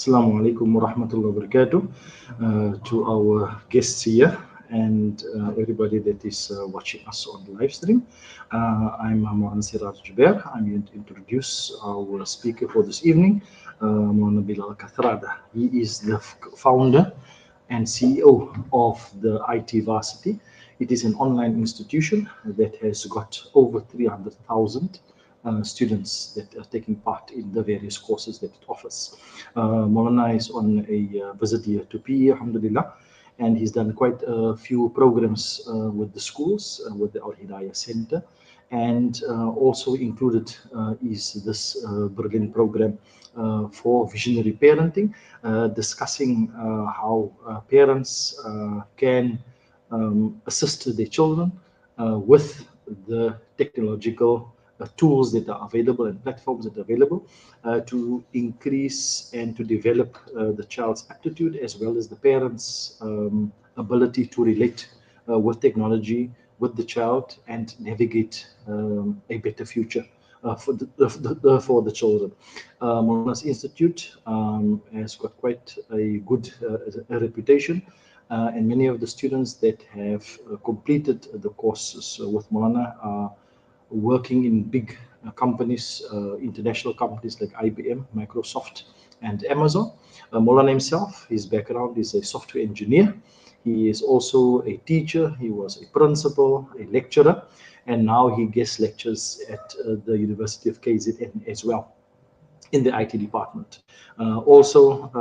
Assalamu alaikum wa rahmatullahi wa barakatuh to our guests here and everybody that is watching us on the live stream. I'm Moulana Jubair. I'm going to introduce our speaker for this evening, Moulana Bilal Kathrada. He is the founder and CEO of the IT Varsity. It is an online institution that has got over 300,000 students that are taking part in the various courses that it offers. Moulana is on a visit here to PE, alhamdulillah, and he's done quite a few programs with the schools, with the Al Hidayah Center, and also included is this brilliant program for visionary parenting, discussing how parents can assist their children with the technological tools that are available and platforms that are available to increase and to develop the child's aptitude as well as the parents' ability to relate with technology, with the child, and navigate a better future for the children. Moulana's Institute has got quite a good reputation, and many of the students that have completed the courses with Moulana are working in big companies, international companies like IBM, Microsoft, and Amazon. Moulana himself, his background is a software engineer. He is also a teacher. He was a principal, a lecturer, and now he guest lectures at the University of KZN as well in the IT department. Also,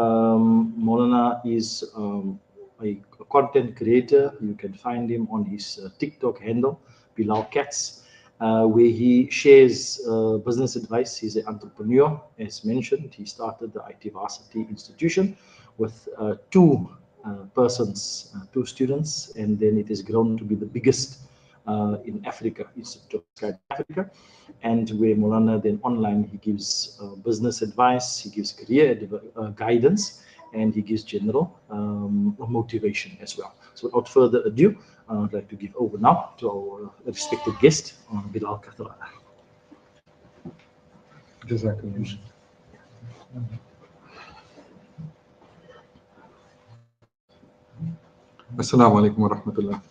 Moulana is a content creator. You can find him on his TikTok handle, Bilal Katz, where he shares business advice. He's an entrepreneur, as mentioned. He started the IT Varsity Institution with two persons, two students, and then it has grown to be the biggest in Africa, Institute of Africa, and where Moulana then online, he gives business advice, he gives career guidance, and he gives general motivation as well. So without further ado, I'd like to give over now to our respected guest, Bilal Kathrada. Jazakallah. Assalamu alaikum wa rahmatullah.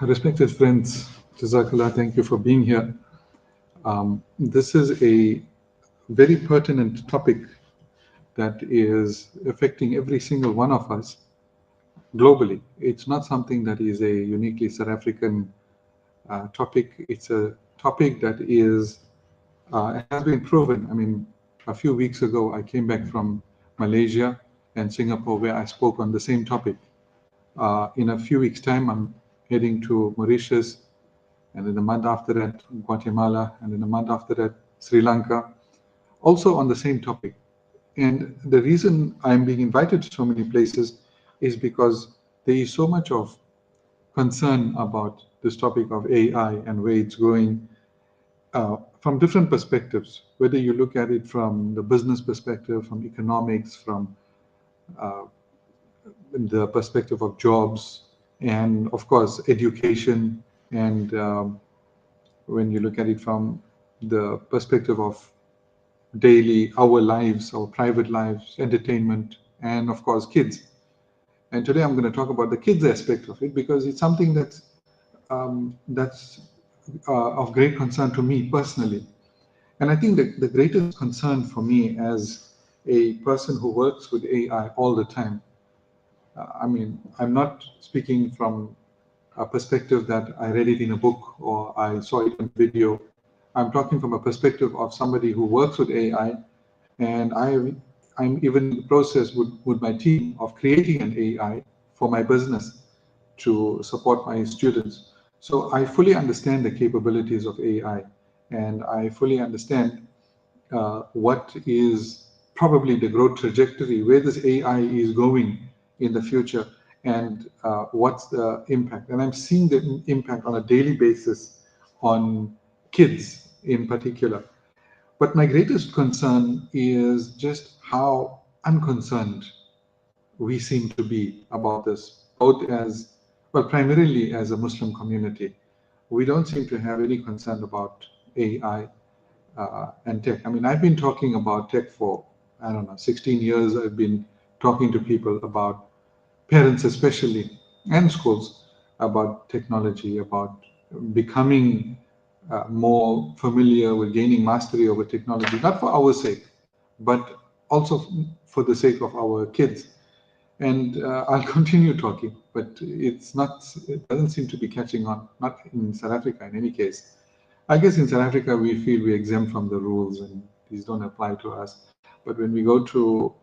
Respected friends, Jazakallah, thank you for being here. This is a very pertinent topic that is affecting every single one of us globally. It's not something that is a uniquely South African topic. It's a topic that is has been proven. I mean, a few weeks ago, I came back from Malaysia and Singapore where I spoke on the same topic. In a few weeks' time, I'm heading to Mauritius, and in the month after that, Guatemala, and in the month after that, Sri Lanka, also on the same topic. And the reason I'm being invited to so many places is because there is so much of concern about this topic of AI and where it's going from different perspectives, whether you look at it from the business perspective, from economics, from the perspective of jobs, and of course, education, and when you look at it from the perspective of daily, our lives, our private lives, entertainment, and of course, kids. And today I'm going to talk about the kids aspect of it because it's something that's of great concern to me personally. And I think that the greatest concern for me as a person who works with AI all the time, I mean, I'm not speaking from a perspective that I read it in a book or I saw it on video. I'm talking from a perspective of somebody who works with AI, and I'm even in the process with my team of creating an AI for my business to support my students. So I fully understand the capabilities of AI, and I fully understand what is probably the growth trajectory, where this AI is going in the future, and what's the impact. And I'm seeing the impact on a daily basis on kids in particular. But my greatest concern is just how unconcerned we seem to be about this, both as, well, primarily as a Muslim community. We don't seem to have any concern about AI. and tech. I mean, I've been talking about tech for, I don't know, 16 years. I've been talking to people about, parents especially, and schools, about technology, about becoming more familiar with gaining mastery over technology, not for our sake, but also for the sake of our kids. And I'll continue talking, but it doesn't seem to be catching on, not in South Africa in any case. I guess in South Africa, we feel we're exempt from the rules and these don't apply to us. But when we go to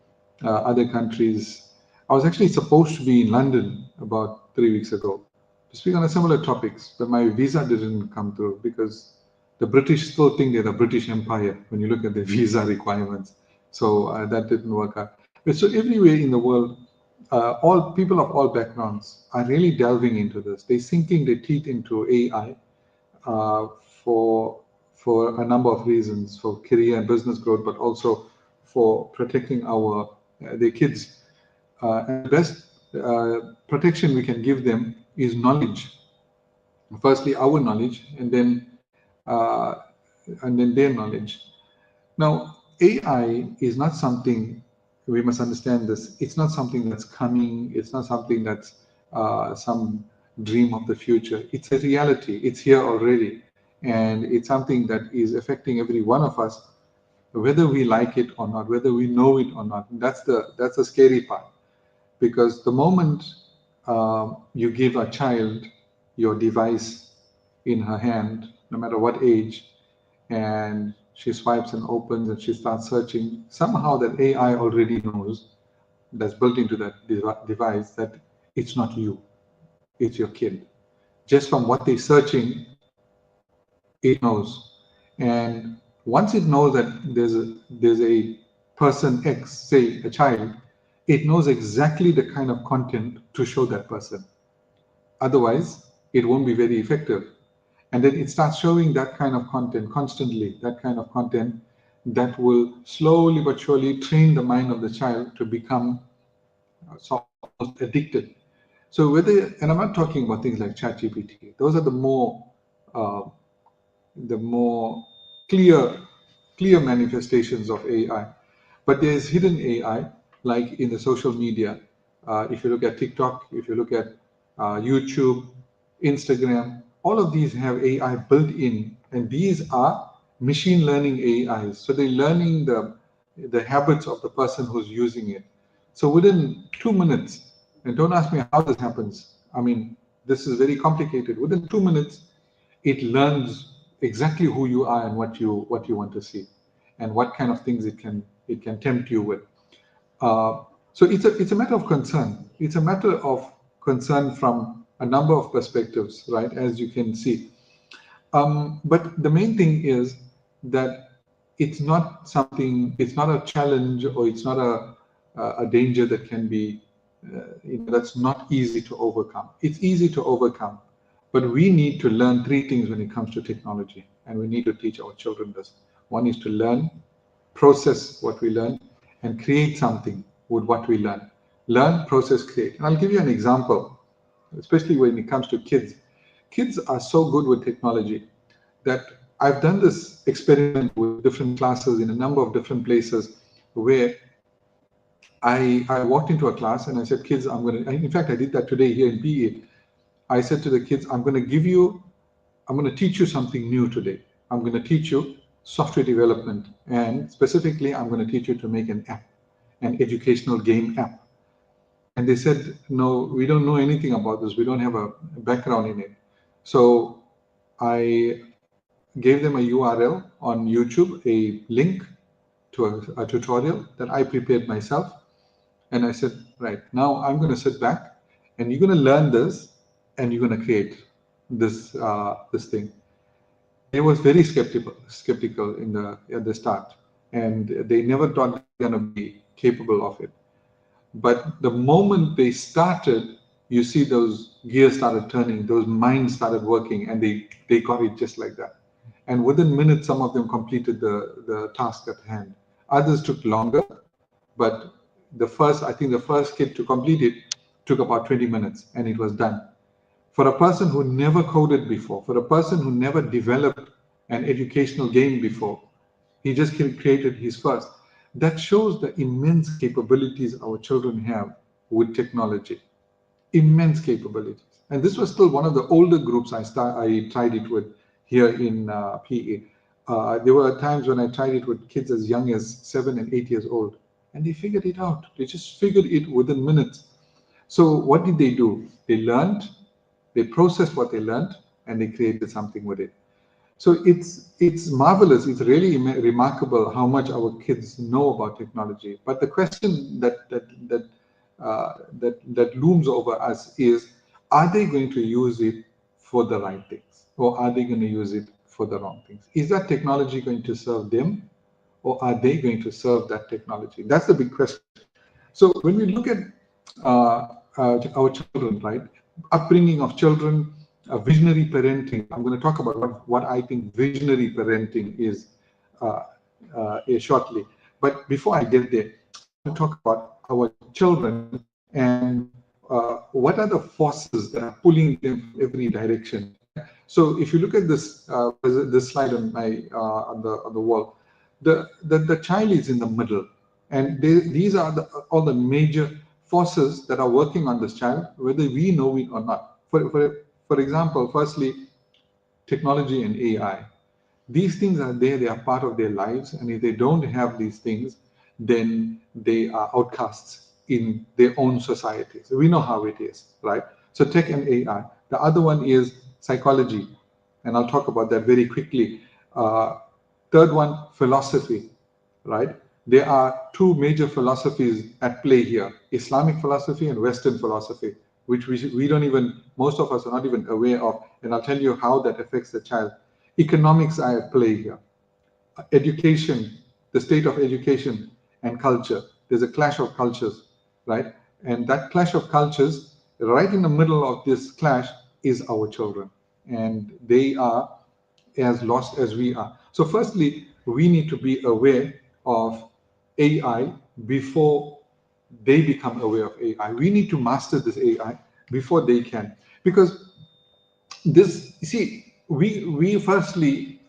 other countries, I was actually supposed to be in London about 3 weeks ago to speak on a similar topics, but my visa didn't come through because the British still think they're the British Empire when you look at the visa requirements. So that didn't work out. But so everywhere in the world, all people of all backgrounds are really delving into this. They're sinking their teeth into AI uh, for for a number of reasons, for career and business growth, but also for protecting our their kids. And the best protection we can give them is knowledge. Firstly, our knowledge, uh, and then their knowledge. Now, AI is not something, we must understand this. It's not something that's coming. It's not something that's some dream of the future. It's a reality. It's here already, and it's something that is affecting every one of us, whether we like it or not, whether we know it or not. That's the scary part, because the moment you give a child your device in her hand, no matter what age, and she swipes and opens and she starts searching, somehow that AI already knows, that's built into that device, that it's not you, it's your kid. Just from what they're searching, it knows. And once it knows that there's a person X, say a child, it knows exactly the kind of content to show that person. Otherwise, it won't be very effective. And then it starts showing that kind of content constantly, that kind of content that will slowly but surely train the mind of the child to become so almost addicted. So whether, and I'm not talking about things like ChatGPT, those are uh, the more clear clear manifestations of AI. But there's hidden AI, like in the social media. If you look at TikTok, if you look at YouTube, Instagram, all of these have AI built in, and these are machine learning AIs. So they're learning the habits of the person who's using it. So within 2 minutes, and don't ask me how this happens. I mean, this is very complicated. Within 2 minutes, it learns exactly who you are and what you want to see, and what kind of things it can tempt you with. So it's a matter of concern. It's a matter of concern from a number of perspectives, right? As you can see. But the main thing is that it's not something. It's not a challenge, or it's not a danger that can be, that's not easy to overcome. It's easy to overcome, but we need to learn three things when it comes to technology, and we need to teach our children this. One is to learn, process what we learn, and create something with what we learn. Learn, process, create. And I'll give you an example, especially when it comes to kids. Kids are so good with technology that I've done this experiment with different classes in a number of different places, where I walked into a class and I said, kids, in fact, I did that today here in PE. I said to the kids, I'm going to teach you something new today. I'm going to teach you software development. And specifically, I'm going to teach you to make an app, an educational game app. And they said, no, we don't know anything about this. We don't have a background in it. So I gave them a URL on YouTube, a link to a tutorial that I prepared myself. And I said, right, now I'm going to sit back and you're going to learn this and you're going to create this thing. They was very skeptical at the start, and they never thought they were going to be capable of it. But the moment they started, you see those gears started turning, those minds started working, and they got it just like that. And within minutes, some of them completed the task at hand. Others took longer, but I think the first kid to complete it took about 20 minutes, and it was done. For a person who never coded before, for a person who never developed an educational game before, He just created his first. That shows the immense capabilities our children have with technology. Immense capabilities. And this was still one of the older groups I tried it with here in PA. There were times when I tried it with kids as young as 7 and 8 years old, and they figured it out. They just figured it within minutes. So what did they do? They learned, they processed what they learned, and they created something with it. So it's marvelous. It's really remarkable how much our kids know about technology. But the question that looms over us is: are they going to use it for the right things, or are they going to use it for the wrong things? Is that technology going to serve them, or are they going to serve that technology? That's the big question. So when we look at our children, right, upbringing of children, visionary parenting. I'm going to talk about what I think visionary parenting uh, is shortly. But before I get there, I want to talk about our children and what are the forces that are pulling them from every direction. Right? So if you look at this slide on my on the wall, the child is in the middle, and these are all the major forces that are working on this child, whether we know it or not. For example, firstly, technology and AI. These things are there, they are part of their lives, and if they don't have these things, then they are outcasts in their own societies. We know how it is, right? So tech and AI. The other one is psychology, and I'll talk about that very quickly. Uh, Third one, philosophy, right? There are two major philosophies at play here: Islamic philosophy and Western philosophy, which we don't even, most of us are not even aware of. And I'll tell you how that affects the child. Economics are at play here. Education, the state of education and culture. There's a clash of cultures, right? And that clash of cultures, right in the middle of this clash, is our children. And they are as lost as we are. So, firstly, we need to be aware of AI before they become aware of AI. We need to master this AI before they can. Because this, see, we firstly,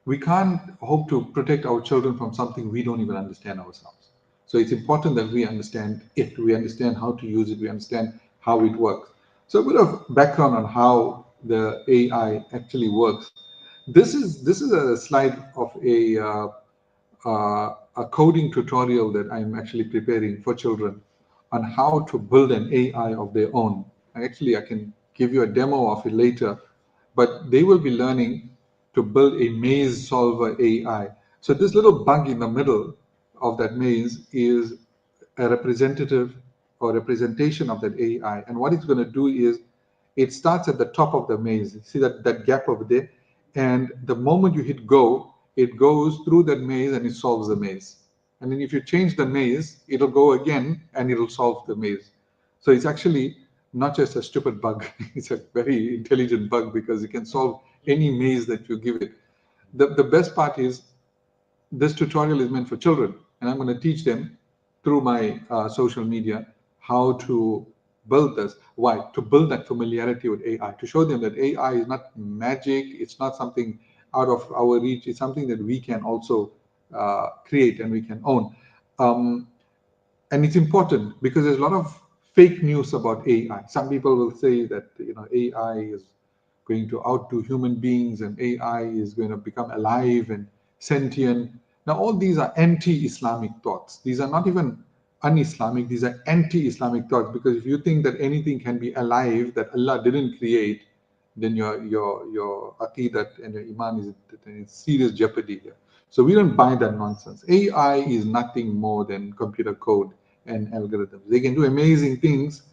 we can't hope to protect our children from something we don't even understand ourselves. So it's important that we understand it, we understand how to use it, we understand how it works. So a bit of background on how the AI actually works. This is a slide of a coding tutorial that I'm actually preparing for children on how to build an AI of their own. Actually, I can give you a demo of it later, but they will be learning to build a maze solver AI. So this little bug in the middle of that maze is a representative or representation of that AI. And what it's going to do is it starts at the top of the maze. See that gap over there? And the moment you hit go, it goes through that maze and it solves the maze. And then if you change the maze, it'll go again and it'll solve the maze. So it's actually not just a stupid bug, it's a very intelligent bug because it can solve any maze that you give it. The best part is this tutorial is meant for children, and I'm going to teach them through my social media how to build this. Why? To build that familiarity with AI, to show them that AI is not magic, it's not something out of our reach, it's something that we can also create and we can own. Um, and it's important because there's a lot of fake news about AI. Some people will say that AI is going to outdo human beings and AI is going to become alive and sentient. Now, all these are anti-Islamic thoughts. These are not even un-Islamic. These are anti-Islamic thoughts because if you think that anything can be alive that Allah didn't create, then your aqidat and your iman is in serious jeopardy here. So we don't buy that nonsense. AI is nothing more than computer code and algorithms. They can do amazing things,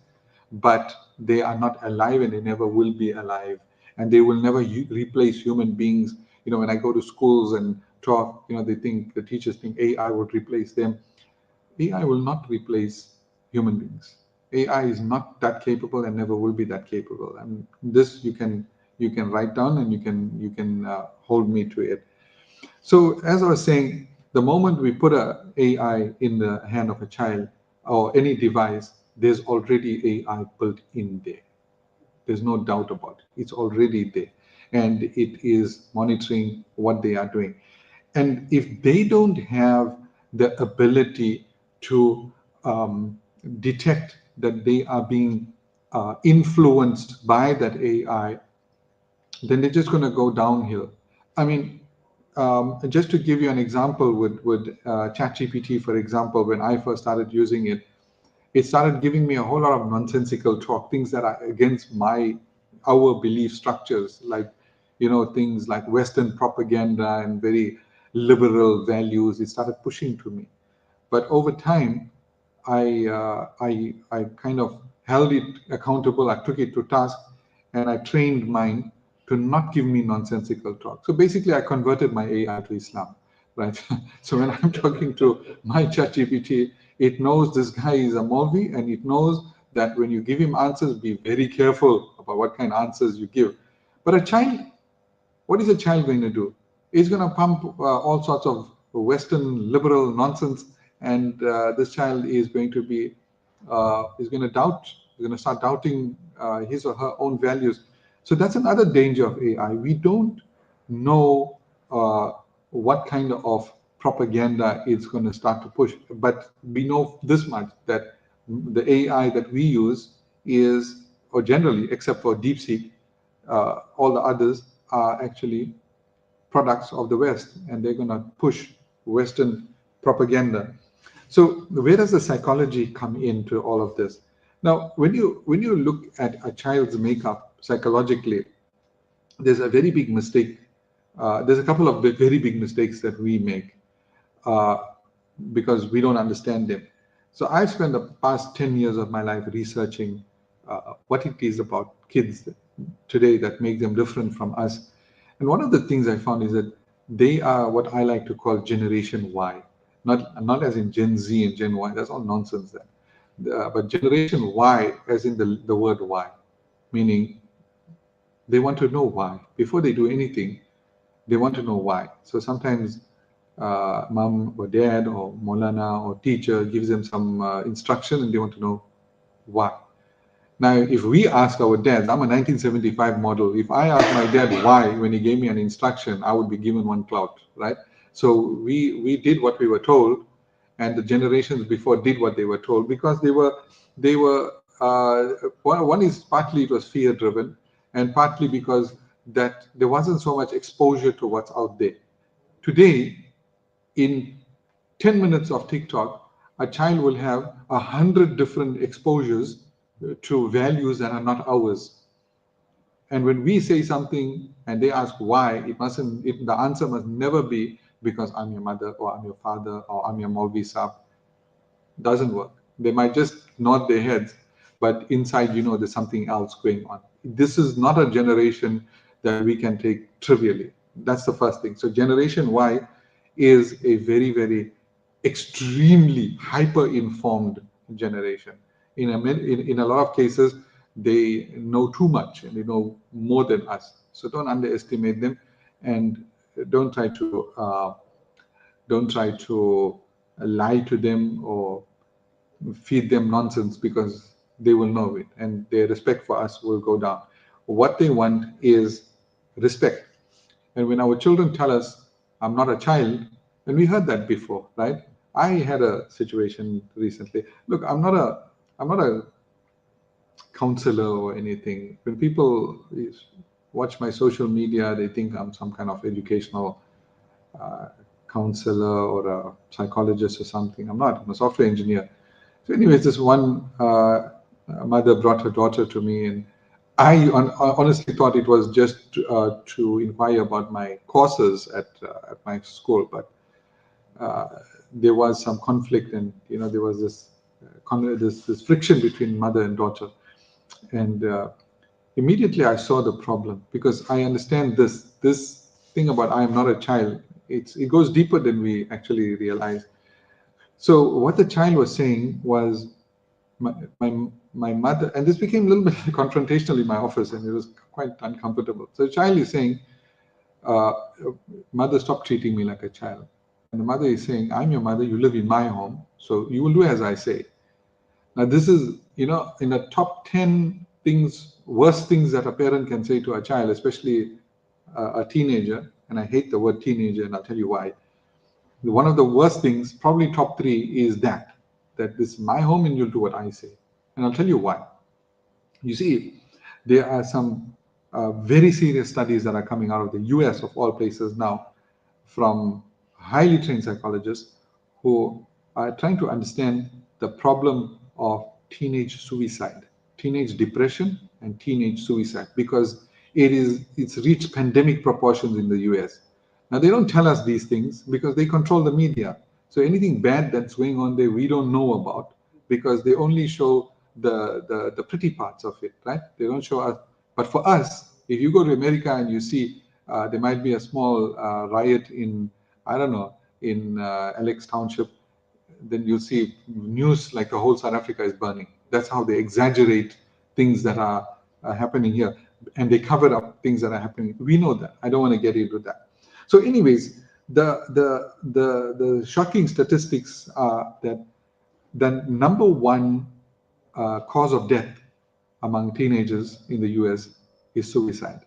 but they are not alive and they never will be alive. And they will never replace human beings. When I go to schools and talk, the teachers think AI would replace them. AI will not replace human beings. AI is not that capable and never will be that capable. And this you can write down and you can hold me to it. So as I was saying, the moment we put a AI in the hand of a child or any device, there's already AI built in there. There's no doubt about it. It's already there. And it is monitoring what they are doing. And if they don't have the ability to detect that they are being influenced by that AI, then they're just going to go downhill. I mean, just to give you an example with ChatGPT, for example, when I first started using it, it started giving me a whole lot of nonsensical talk, things that are against our belief structures, like, things like Western propaganda and very liberal values. It started pushing to me. But over time, I kind of held it accountable. I took it to task, and I trained mine to not give me nonsensical talk. So basically, I converted my AI to Islam, right? So when I'm talking to my ChatGPT, it knows this guy is a Maulvi, and it knows that when you give him answers, be very careful about what kind of answers you give. But a child, what is a child going to do? He's going to pump all sorts of Western liberal nonsense, and this child is going to be is going to doubt. He's going to start doubting his or her own values. So that's another danger of AI. We don't know what kind of propaganda it's going to start to push, but we know this much, that the AI that we use is, or generally, except for DeepSeek, all the others are actually products of the West, and they're going to push Western propaganda. So where does the psychology come into all of this? Now, when you look at a child's makeup psychologically, there's a very big mistake. There's a couple of very big mistakes that we make uh, because we don't understand them. So I've spent the past 10 years of my life researching what it is about kids today that make them different from us. And one of the things I found is that they are what I like to call Generation Y, not as in Gen Z and Gen Y. That's all nonsense there. But Generation Y, as in the word why, meaning they want to know why. Before they do anything, they want to know why. So sometimes mom or dad or Moulana or teacher gives them some instruction, and they want to know why. Now, if we ask our dads, I'm a 1975 model. If I ask my dad why when he gave me an instruction, I would be given one clout, right? So we did what we were told, and the generations before did what they were told, because they were one is partly it was fear driven, and partly because that there wasn't so much exposure to what's out there. Today, in 10 minutes of TikTok, a child will have 100 different exposures to values that are not ours. And when we say something and they ask why, the answer must never be because I'm your mother or I'm your father or I'm your Maulvi Saab. Doesn't work. They might just nod their heads, but inside, there's something else going on. This is not a generation that we can take trivially. That's the first thing. So Generation Y is a very, very extremely hyper informed generation. In a lot of cases, they know too much and they know more than us. So don't underestimate them, and don't try to uh, don't try to lie to them or feed them nonsense, because they will know it and their respect for us will go down. What they want is respect. And when our children tell us, I'm not a child, and we heard that before, right? I had a situation recently. Look, I'm not a counselor or anything. When people watch my social media, they think I'm some kind of educational uh, counselor or a psychologist or something. I'm not. I'm a software engineer. So, anyways, this one mother brought her daughter to me, and I honestly thought it was just to inquire about my courses at my school, but uh, there was some conflict, and there was this friction between mother and daughter, and immediately I saw the problem, because I understand this thing about I am not a child. It goes deeper than we actually realize. So what the child was saying was, my, my, my mother, and this became a little bit confrontational in my office, and it was quite uncomfortable. So the child is saying, uh, mother, stop treating me like a child. And the mother is saying, I'm your mother, you live in my home, so you will do as I say. Now, this is, in the top 10 things, worst things that a parent can say to a child, especially a teenager, and I hate the word teenager, and I'll tell you why. One of the worst things, probably top three, is that this is my home and you'll do what I say. And I'll tell you why. You see, there are some very serious studies that are coming out of the US, of all places now, from highly trained psychologists who are trying to understand the problem of teenage suicide, teenage depression, and teenage suicide, because it's reached pandemic proportions in the US. Now, they don't tell us these things because they control the media. So anything bad that's going on there, we don't know about, because they only show the pretty parts of it, right? They don't show us. But for us, if you go to America and you see there might be a small riot in, I don't know, in Alex Township, then you'll see news like the whole South Africa is burning. That's how they exaggerate things that are happening here, and they cover up things that are happening. We know that. I don't want to get into that. So, anyways, the shocking statistics are that the number one cause of death among teenagers in the US is suicide.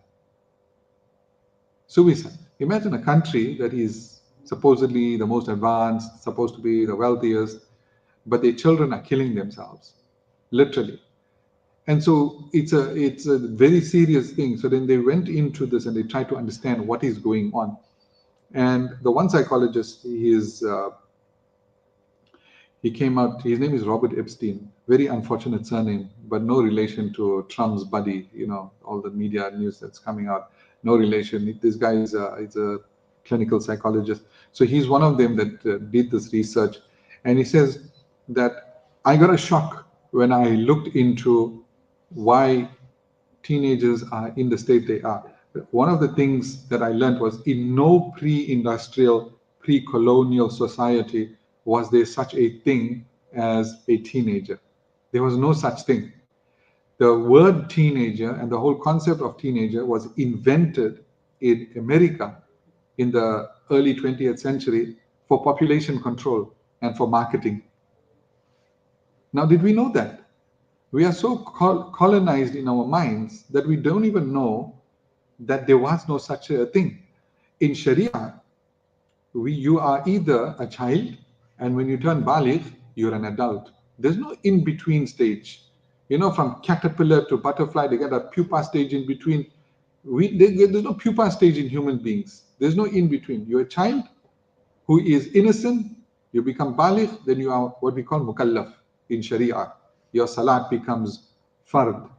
Suicide. Imagine a country that is supposedly the most advanced, supposed to be the wealthiest, but their children are killing themselves, literally. And so it's a very serious thing. So then they went into this and they tried to understand what is going on. And the one psychologist, he came out, his name is Robert Epstein, very unfortunate surname, but no relation to Trump's buddy, all the media news that's coming out, no relation. This guy is a clinical psychologist. So he's one of them that did this research. And he says that I got a shock when I looked into why teenagers are in the state they are. One of the things that I learned was in no pre-industrial, pre-colonial society was there such a thing as a teenager. There was no such thing. The word teenager and the whole concept of teenager was invented in America in the early 20th century for population control and for marketing. Now, did we know that? We are so colonized in our minds that we don't even know that there was no such a thing. In Sharia, you are either a child, and when you turn baligh, you're an adult. There's no in between stage. From caterpillar to butterfly, they get a pupa stage in between. There's no pupa stage in human beings. There's no in between. You're a child who is innocent, you become baligh, then you are what we call mukallaf in Sharia. Your salat becomes fard.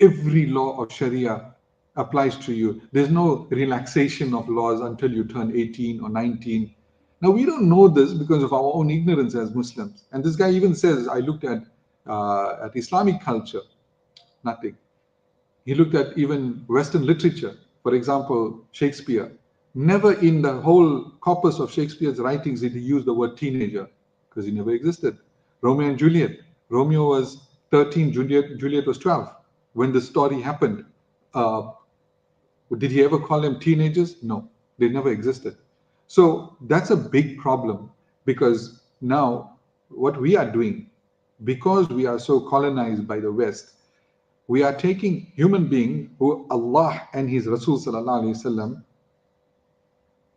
Every law of Sharia applies to you. There's no relaxation of laws until you turn 18 or 19. Now, we don't know this because of our own ignorance as Muslims. And this guy even says, I looked at Islamic culture, nothing. He looked at even Western literature. For example, Shakespeare. Never in the whole corpus of Shakespeare's writings did he use the word teenager, because he never existed. Romeo and Juliet. Romeo was 13, Juliet was 12 when the story happened. Did he ever call them teenagers? No, they never existed. So that's a big problem, because now what we are doing, because we are so colonized by the West, we are taking human beings who Allah and His Rasul Sallallahu Alaihi Wasallam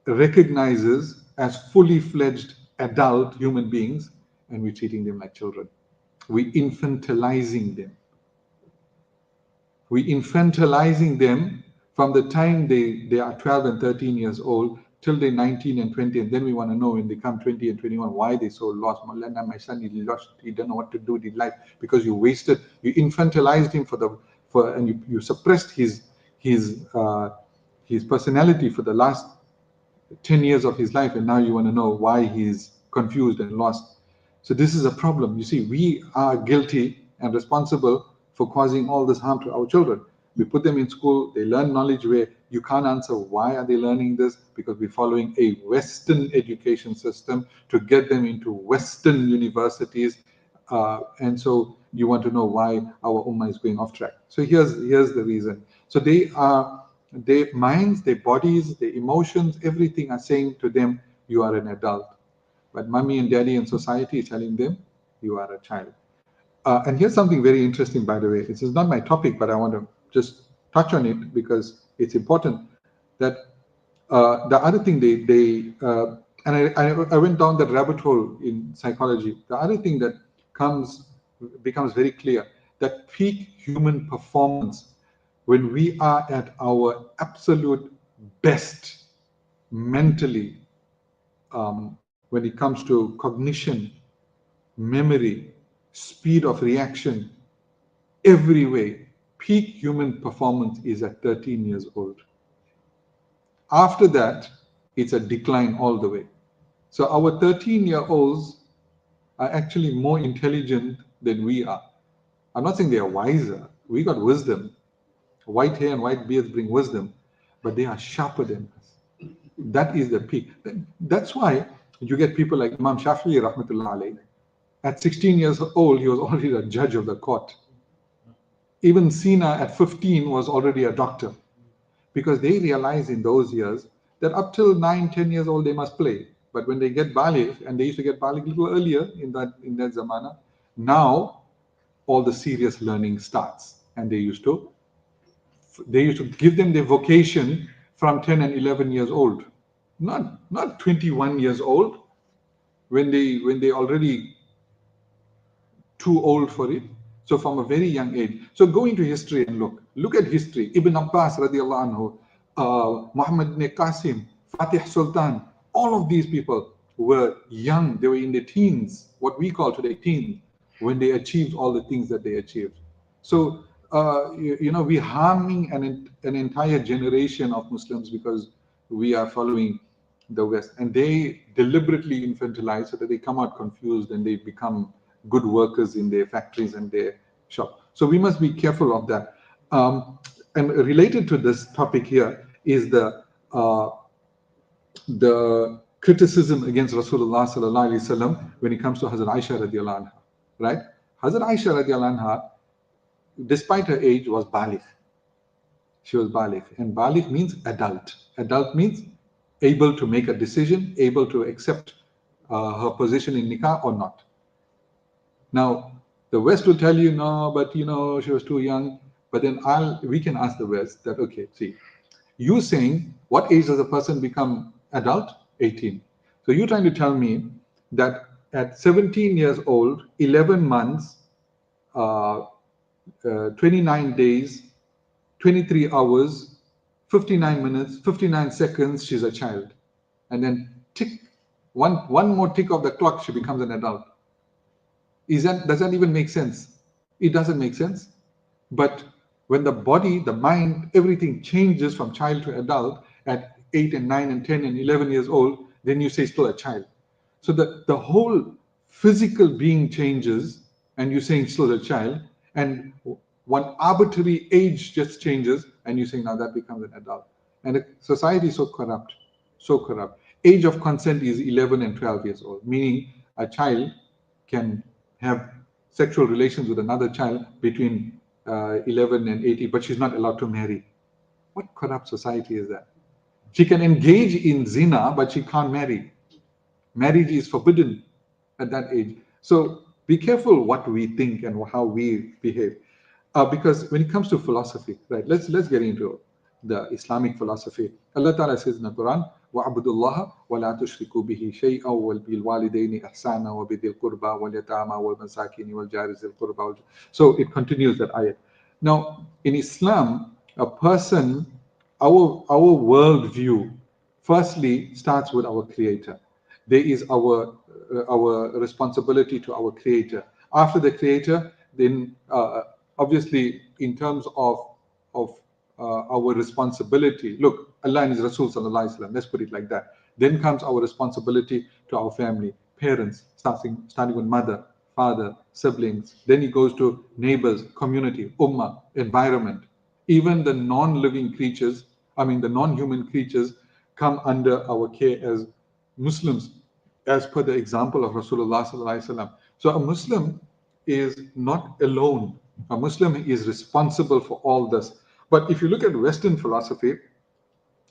recognizes as fully fledged adult human beings, and we're treating them like children. We're infantilizing them. We're infantilizing them from the time they are 12 and 13 years old till they're 19 and 20, and then we want to know when they come 20 and 21 why they're so lost. Moulana, my son is lost. He don't know what to do with his life because you infantilized him and you suppressed his personality for the last 10 years of his life, and now you want to know why he's confused and lost. So this is a problem. You see, we are guilty and responsible for causing all this harm to our children. We put them in school, they learn knowledge where you can't answer why are they learning this, because we're following a Western education system to get them into Western universities. And so you want to know why our ummah is going off track. So here's the reason. So their minds, their bodies, their emotions, everything are saying to them, you are an adult. But mommy and daddy and society is telling them, you are a child. And here's something very interesting, by the way. This is not my topic, but I want to just touch on it because it's important. That the other thing and I went down that rabbit hole in psychology. The other thing that becomes very clear, that peak human performance, when we are at our absolute best mentally, when it comes to cognition, memory, speed of reaction, every way, peak human performance is at 13 years old. After that, it's a decline all the way. So our 13-year-olds are actually more intelligent than we are. I'm not saying they are wiser. We got wisdom. White hair and white beards bring wisdom, but they are sharper than us. That is the peak. That's why you get people like Imam Shafi'i, rahmatullah alayh. At 16 years old, he was already a judge of the court. Even Sina at 15 was already a doctor, because they realized in those years that up till 9, 10 years old, they must play. But when they get baligh, and they used to get baligh a little earlier in that zamana, now all the serious learning starts. And they used to give them their vocation from 10 and 11 years old, not 21 years old, when they already too old for it. So from a very young age. So go into history and look at history. Ibn Abbas radiallahu anhu, Muhammad ibn Qasim, Fatih Sultan, all of these people were young. They were in their teens, what we call today teens, when they achieved all the things that they achieved. So we're harming an entire generation of Muslims because we are following the West, and they deliberately infantilize so that they come out confused and they become good workers in their factories and their shop. So we must be careful of that. And related to this topic here is the criticism against Rasulullah sallallahu alaihi wasallam when it comes to Hazrat Aisha radiallahu anha, right? Hazrat Aisha radiallahu anha, despite her age, was baligh. She was baligh, and baligh means adult. Adult means able to make a decision, able to accept her position in nikah or not. Now, the West will tell you, no, but she was too young. But then we can ask the West that, okay, see, you saying what age does a person become adult? 18. So you're trying to tell me that at 17 years old, 11 months, 29 days, 23 hours, 59 minutes, 59 seconds, she's a child. And then tick, one more tick of the clock, she becomes an adult. Does that even make sense? It doesn't make sense. But when the body, the mind, everything changes from child to adult at 8 and 9 and 10 and 11 years old, then you say still a child. So the whole physical being changes, and you're saying still a child, and one arbitrary age just changes, and you're saying now that becomes an adult. And the society is so corrupt, so corrupt. Age of consent is 11 and 12 years old, meaning a child can have sexual relations with another child between 11 and 18, but she's not allowed to marry. What corrupt society is that? She can engage in zina, but she can't marry. Marriage is forbidden at that age. So be careful what we think and how we behave. Because when it comes to philosophy, right, let's get into the Islamic philosophy. Allah Ta'ala says in the Quran, وَعْبُدُ اللَّهَ وَلَا تُشْرِكُوا بِهِ شَيْئًا وَبِالْوَالِدَيْنِ إِحْسَانًا وَبِذِي الْقُرْبَى وَالْيَتَامَى وَالْمَسَاكِينِ وَالْجَارِ ذِي الْقُرْبَى. So it continues that ayat. Now, in Islam, a person, our worldview, firstly starts with our Creator. There is our responsibility to our Creator. After the Creator, then obviously in terms of our responsibility, look, Allah and His Rasul sallallahu alaihi wasallam, let's put it like that. Then comes our responsibility to our family, parents, starting with mother, father, siblings. Then it goes to neighbors, community, ummah, environment. Even the non-living creatures, the non-human creatures come under our care as Muslims, as per the example of Rasulullah sallallahu alaihi wasallam. So a Muslim is not alone. A Muslim is responsible for all this. But if you look at Western philosophy,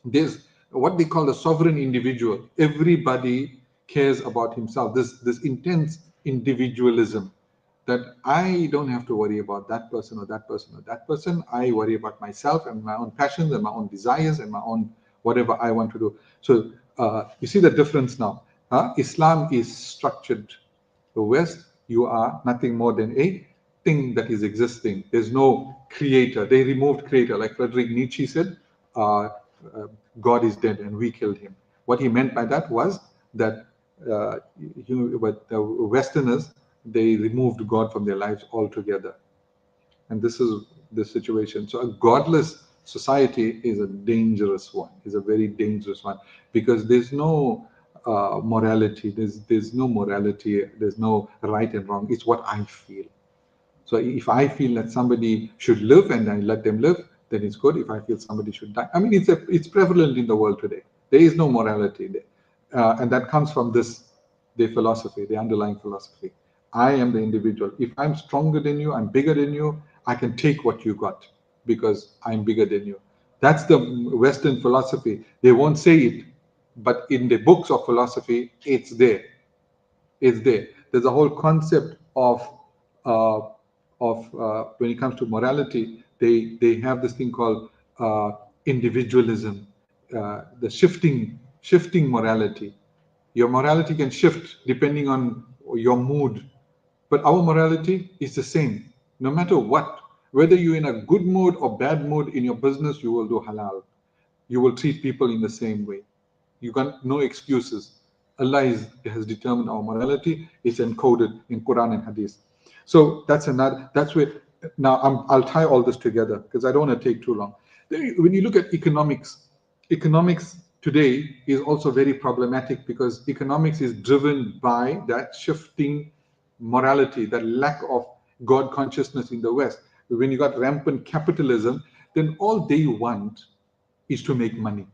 there's what they call the sovereign individual. Everybody cares about himself. This intense individualism that I don't have to worry about that person or that person or that person. I worry about myself and my own passions and my own desires and my own whatever I want to do. So you see the difference now. Islam is structured. The West, you are nothing more than a thing that is existing. There's no creator. They removed creator. Like Friedrich Nietzsche said, uh, God is dead and we killed him. What he meant by that was that but the Westerners, they removed God from their lives altogether. And this is the situation. So a godless society is a dangerous one, is a very dangerous one, because there's no morality. There's no morality. There's no right and wrong. It's what I feel. So if I feel that somebody should live and I let them live, then it's good. If I feel somebody should die, I mean, it's prevalent in the world today. There is no morality there, and that comes from the philosophy, the underlying philosophy. I am the individual. If I'm stronger than you, I'm bigger than you, I can take what you got because I'm bigger than you. That's the Western philosophy. They won't say it, but in the books of philosophy, it's there. It's there. There's a whole concept uh, when it comes to morality. They have this thing called individualism, the shifting morality. Your morality can shift depending on your mood, but our morality is the same. No matter what, whether you're in a good mood or bad mood in your business, you will do halal. You will treat people in the same way. You got no excuses. Allah has determined our morality. It's encoded in Quran and Hadith. So that's another. That's where now I'll tie all this together because I don't want to take too long. When you look at economics today is also very problematic because economics is driven by that shifting morality, that lack of God consciousness in the West. When you got rampant capitalism, then all they want is to make money.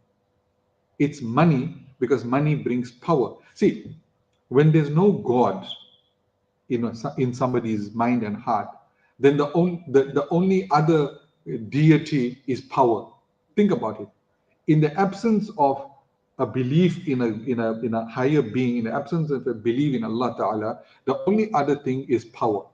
It's money because money brings power. See, when there's no God in somebody's mind and heart, then the only other deity is power. Think about it. In the absence of a belief in a higher being, in the absence of a belief in Allah Ta'ala, the only other thing is power.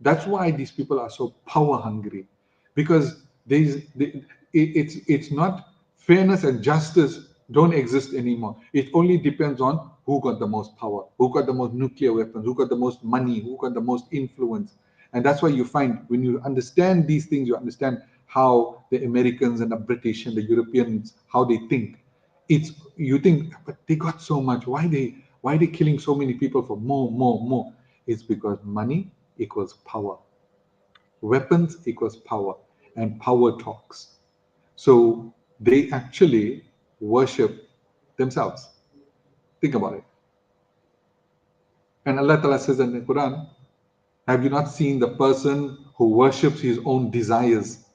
That's why these people are so power hungry, because it's not fairness and justice don't exist anymore. It only depends on who got the most power, who got the most nuclear weapons, who got the most money, who got the most influence. And that's why you find when you understand these things, you understand how the Americans and the British and the Europeans, how they think. It's you think, but they got so much. Why they killing so many people for more? It's because money equals power. Weapons equals power, and power talks. So they actually worship themselves. Think about it. And Allah Ta'ala says in the Quran, have you not seen the person who worships his own desires?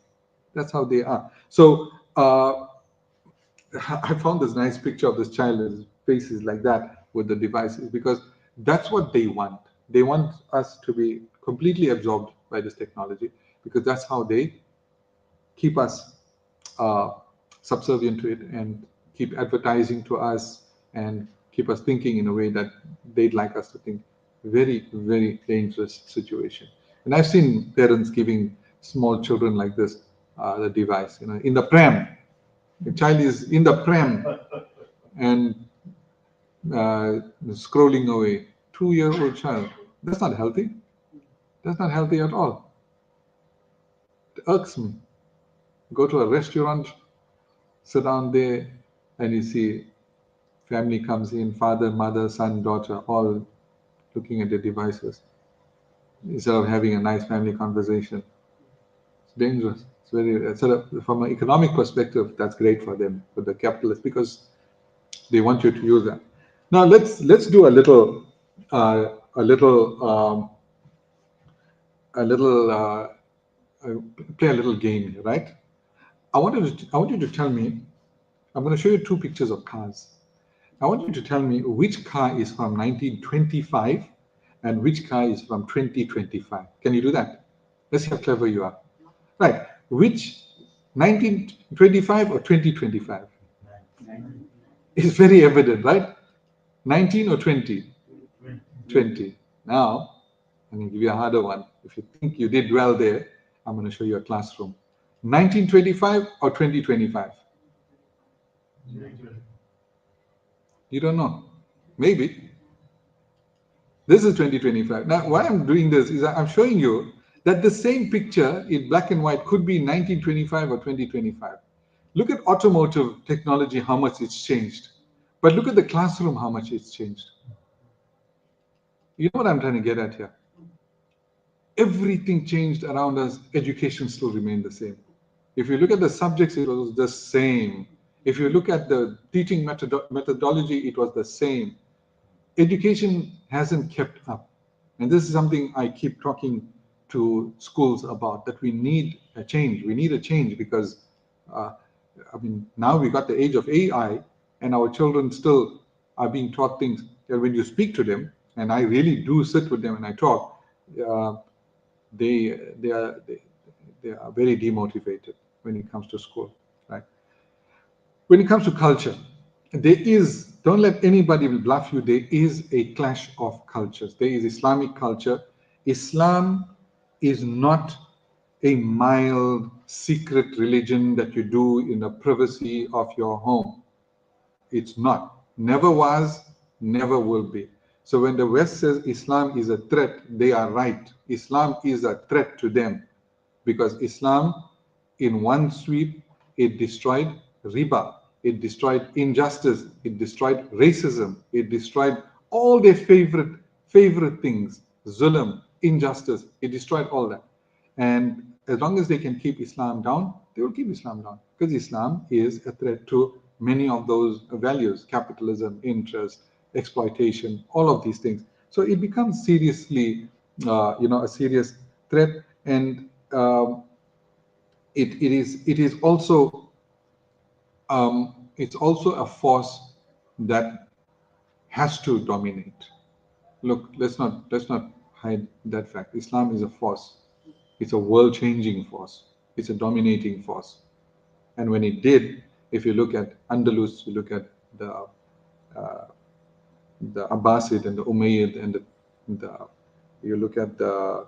That's how they are. So I found this nice picture of this child. His face is like that with the devices because that's what they want. They want us to be completely absorbed by this technology because that's how they keep us uh, subservient to it and keep advertising to us and keep us thinking in a way that they'd like us to think. Very, very dangerous situation. And I've seen parents giving small children like this the device, in the pram. The child is in the pram and scrolling away. 2-year-old child. That's not healthy. That's not healthy at all. It irks me. Go to a restaurant, sit down there, and you see family comes in, father, mother, son, daughter, all looking at their devices instead of having a nice family conversation. It's dangerous. It's very sort of from an economic perspective, that's great for them, for the capitalists, because they want you to use that. Now let's do a little a little uh, play a little game here, right? I want you to tell me. I'm going to show you two pictures of cars. I want you to tell me which car is from 1925 and which car is from 2025. Can you do that? Let's see how clever you are. Right. Which 1925 or 2025? It's very evident, right? 19 or 20? 20. Now, I'm going to give you a harder one. If you think you did well there, I'm going to show you a classroom. 1925 or 2025? You don't know. Maybe. This is 2025. Now, why I'm doing this is I'm showing you that the same picture in black and white could be 1925 or 2025. Look at automotive technology, how much it's changed. But look at the classroom, how much it's changed. You know what I'm trying to get at here? Everything changed around us. Education still remained the same. If you look at the subjects, it was the same. If you look at the teaching methodology, it was the same. Education hasn't kept up. And this is something I keep talking to schools about, that we need a change. We need a change because, uh, I mean, now we got the age of AI and our children still are being taught things that when you speak to them, and I really do sit with them and I talk, uh, they are very demotivated when it comes to school, right? When it comes to culture, there is, don't let anybody bluff you, there is a clash of cultures. There is Islamic culture. Islam is not a mild, secret religion that you do in the privacy of your home. It's not. Never was, never will be. So when the West says Islam is a threat, they are right. Islam is a threat to them because Islam, in one sweep, it destroyed riba, it destroyed injustice, it destroyed racism, it destroyed all their favorite things, zulm, injustice. It destroyed all that. And as long as they can keep Islam down, they will keep Islam down because Islam is a threat to many of those values: capitalism, interest, exploitation, all of these things. So it becomes seriously, a serious threat, and it is also it's also a force that has to dominate. Look, let's not hide that fact. Islam is a force. It's a world-changing force. It's a dominating force. And when it did, if you look at Andalus, you look at the Abbasid and the Umayyad and the you look at the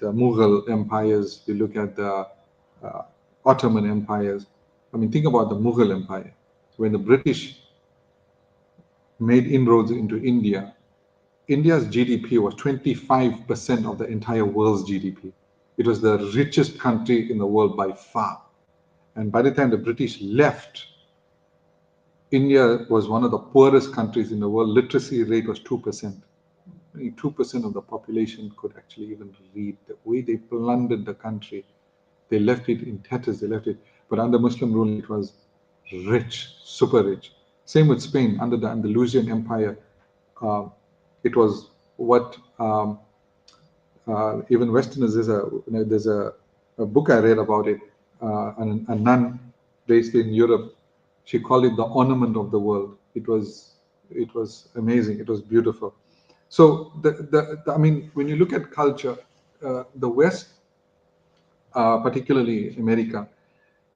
Mughal empires, you look at the uh, Ottoman empires. I mean, think about the Mughal empire. When the British made inroads into India, India's GDP was 25% of the entire world's GDP. It was the richest country in the world by far. And by the time the British left, India was one of the poorest countries in the world. Literacy rate was 2%. Only 2% of the population could actually even read. The way they plundered the country, they left it in tatters, they left it. But under Muslim rule, it was rich, super rich. Same with Spain, under the Andalusian Empire. Uh, it was what even Westerners, there's a book I read about it, a nun based in Europe. She called it the ornament of the world. It was amazing. It was beautiful. So I mean, when you look at culture, the West, particularly America,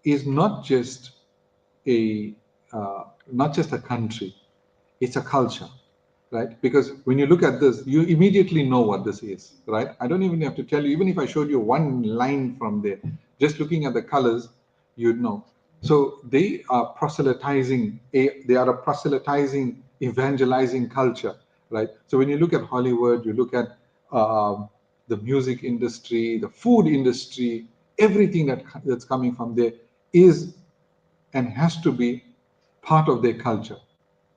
is a not just a country, it's a culture, right? Because when you look at this, you immediately know what this is, right? I don't even have to tell you. Even if I showed you one line from there, just looking at the colors, you'd know. So they are proselytizing. They are a proselytizing, evangelizing culture, right? So when you look at Hollywood, you look at the music industry, the food industry, everything that's coming from there is and has to be part of their culture,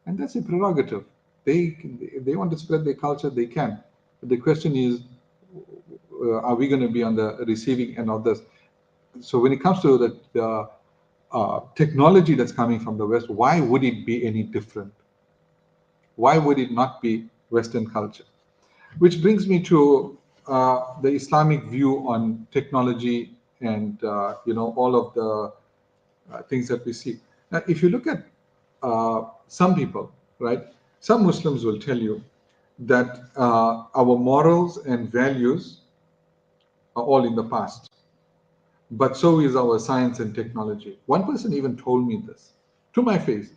and that's a prerogative. They if they want to spread their culture, they can. But the question is, are we going to be on the receiving end of this? So when it comes to the technology that's coming from the West, why would it be any different? Why would it not be Western culture? Which brings me to the Islamic view on technology and all of the things that we see. Now, if you look at some people, right, some Muslims will tell you that our morals and values are all in the past, but so is our science and technology. One person even told me this to my face.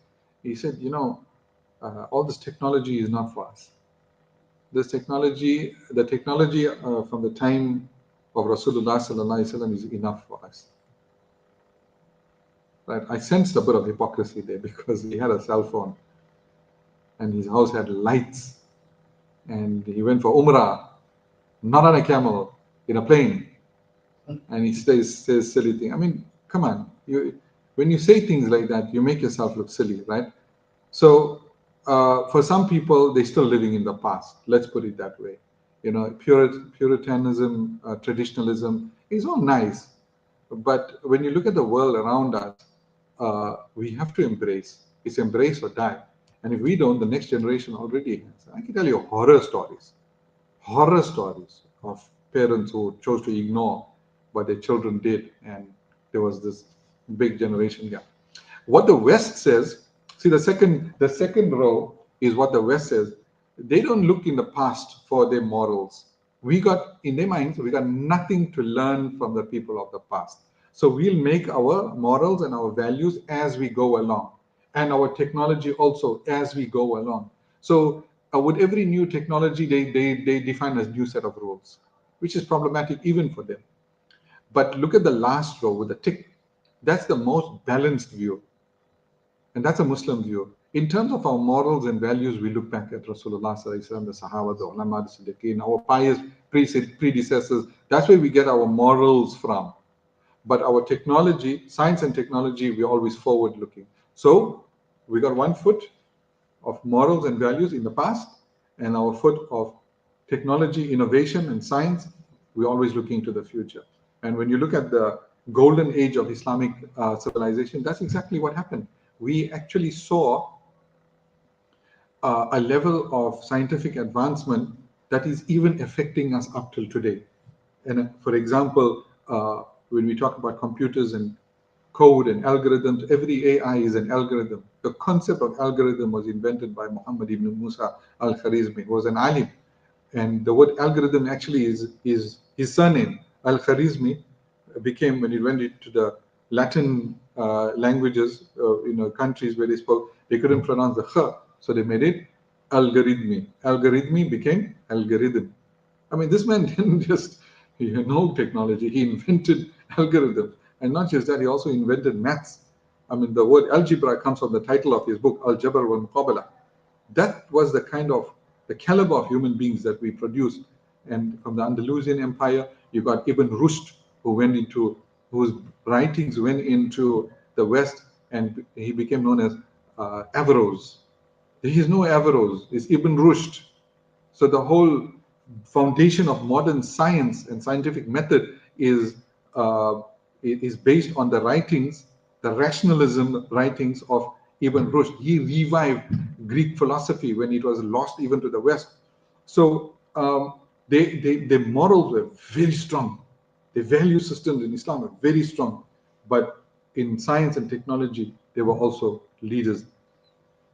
He said, all this technology is not for us. The technology from the time of Rasulullah sallallahu alaihi wasallam is enough for us. Right? I sensed a bit of hypocrisy there because he had a cell phone. and his house had lights, and he went for Umrah, not on a camel, in a plane, and he says silly thing. I mean, come on, when you say things like that, you make yourself look silly, right? So for some people, they're still living in the past. Let's put it that way. Puritanism, traditionalism is all nice, but when you look at the world around us, we have to embrace. It's embrace or die. And if we don't, the next generation already has. I can tell you horror stories of parents who chose to ignore what their children did, and there was this big generation gap. What the West says, see, the second row is what the West says. They don't look in the past for their morals. We got in their minds, we got nothing to learn from the people of the past. So we'll make our morals and our values as we go along, and our technology also as we go along. So with every new technology, they define a new set of rules, which is problematic even for them. But look at the last row with the tick. That's the most balanced view. And that's a Muslim view. In terms of our morals and values, we look back at Rasulullah, the Sahaba, the Ulama, the Siddiqeen, our pious predecessors. That's where we get our morals from. But our technology, science and technology, we're always forward looking. So we got one foot of morals and values in the past, and our foot of technology, innovation, and science, we're always looking to the future. And when you look at the golden age of Islamic civilization, that's exactly what happened. We actually saw a level of scientific advancement that is even affecting us up till today. And for example, when we talk about computers and code and algorithms, every AI is an algorithm. The concept of algorithm was invented by Muhammad ibn Musa al-Kharizmi, who was an alim. And the word algorithm actually is his surname. Al-Kharizmi became, when it went into the Latin languages, countries where they spoke, they couldn't pronounce the kh, so they made it algorithmi. Algorithmi became algorithm. I mean, this man didn't just know technology, he invented algorithms. And not just that, he also invented maths. I mean, the word algebra comes from the title of his book, Al Jabr wal Muqabala. That was the kind of the caliber of human beings that we produce. And from the Andalusian Empire, you got Ibn Rushd, whose writings went into the West, and he became known as Averroes. There is no Averroes, it's Ibn Rushd. So the whole foundation of modern science and scientific method is based on the writings, the rationalism writings of Ibn Rushd. He revived Greek philosophy when it was lost even to the West. So their morals were very strong. The value systems in Islam were very strong. But in science and technology, they were also leaders.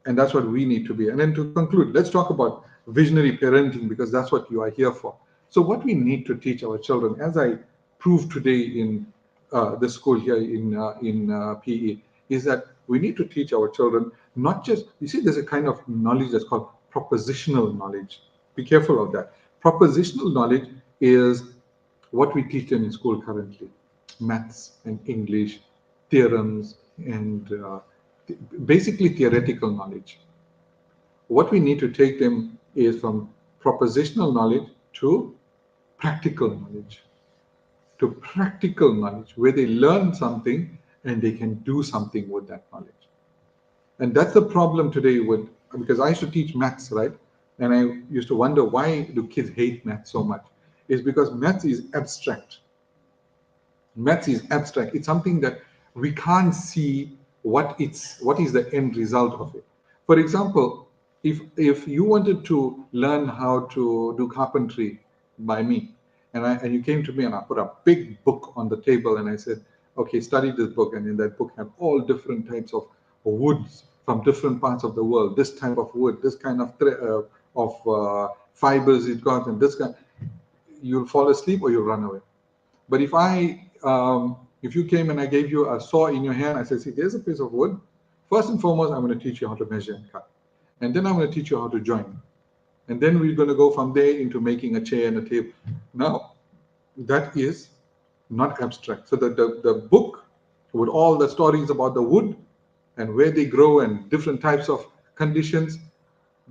And that's what we need to be. And then to conclude, let's talk about visionary parenting, because that's what you are here for. So what we need to teach our children, as I proved today in the school here in PE, is that we need to teach our children not just, you see, there's a kind of knowledge that's called propositional knowledge. Be careful of that. Propositional knowledge is what we teach them in school currently: maths and English, theorems, and basically theoretical knowledge. What we need to take them is from propositional knowledge to practical knowledge, where they learn something and they can do something with that knowledge. And that's the problem today because I used to teach maths, right? And I used to wonder, why do kids hate maths so much? It's because maths is abstract. Maths is abstract. It's something that we can't see what is the end result of it. For example, if you wanted to learn how to do carpentry by me, and you came to me and I put a big book on the table and I said, okay, study this book, and in that book had all different types of woods from different parts of the world, this type of wood, this kind of fibers it got, and this kind, you'll fall asleep or you'll run away. But if you came and I gave you a saw in your hand, I said, see, there's a piece of wood. First and foremost, I'm going to teach you how to measure and cut. And then I'm going to teach you how to join. And then we're going to go from there into making a chair and a table. Now, that is not abstract. So the book with all the stories about the wood and where they grow and different types of conditions,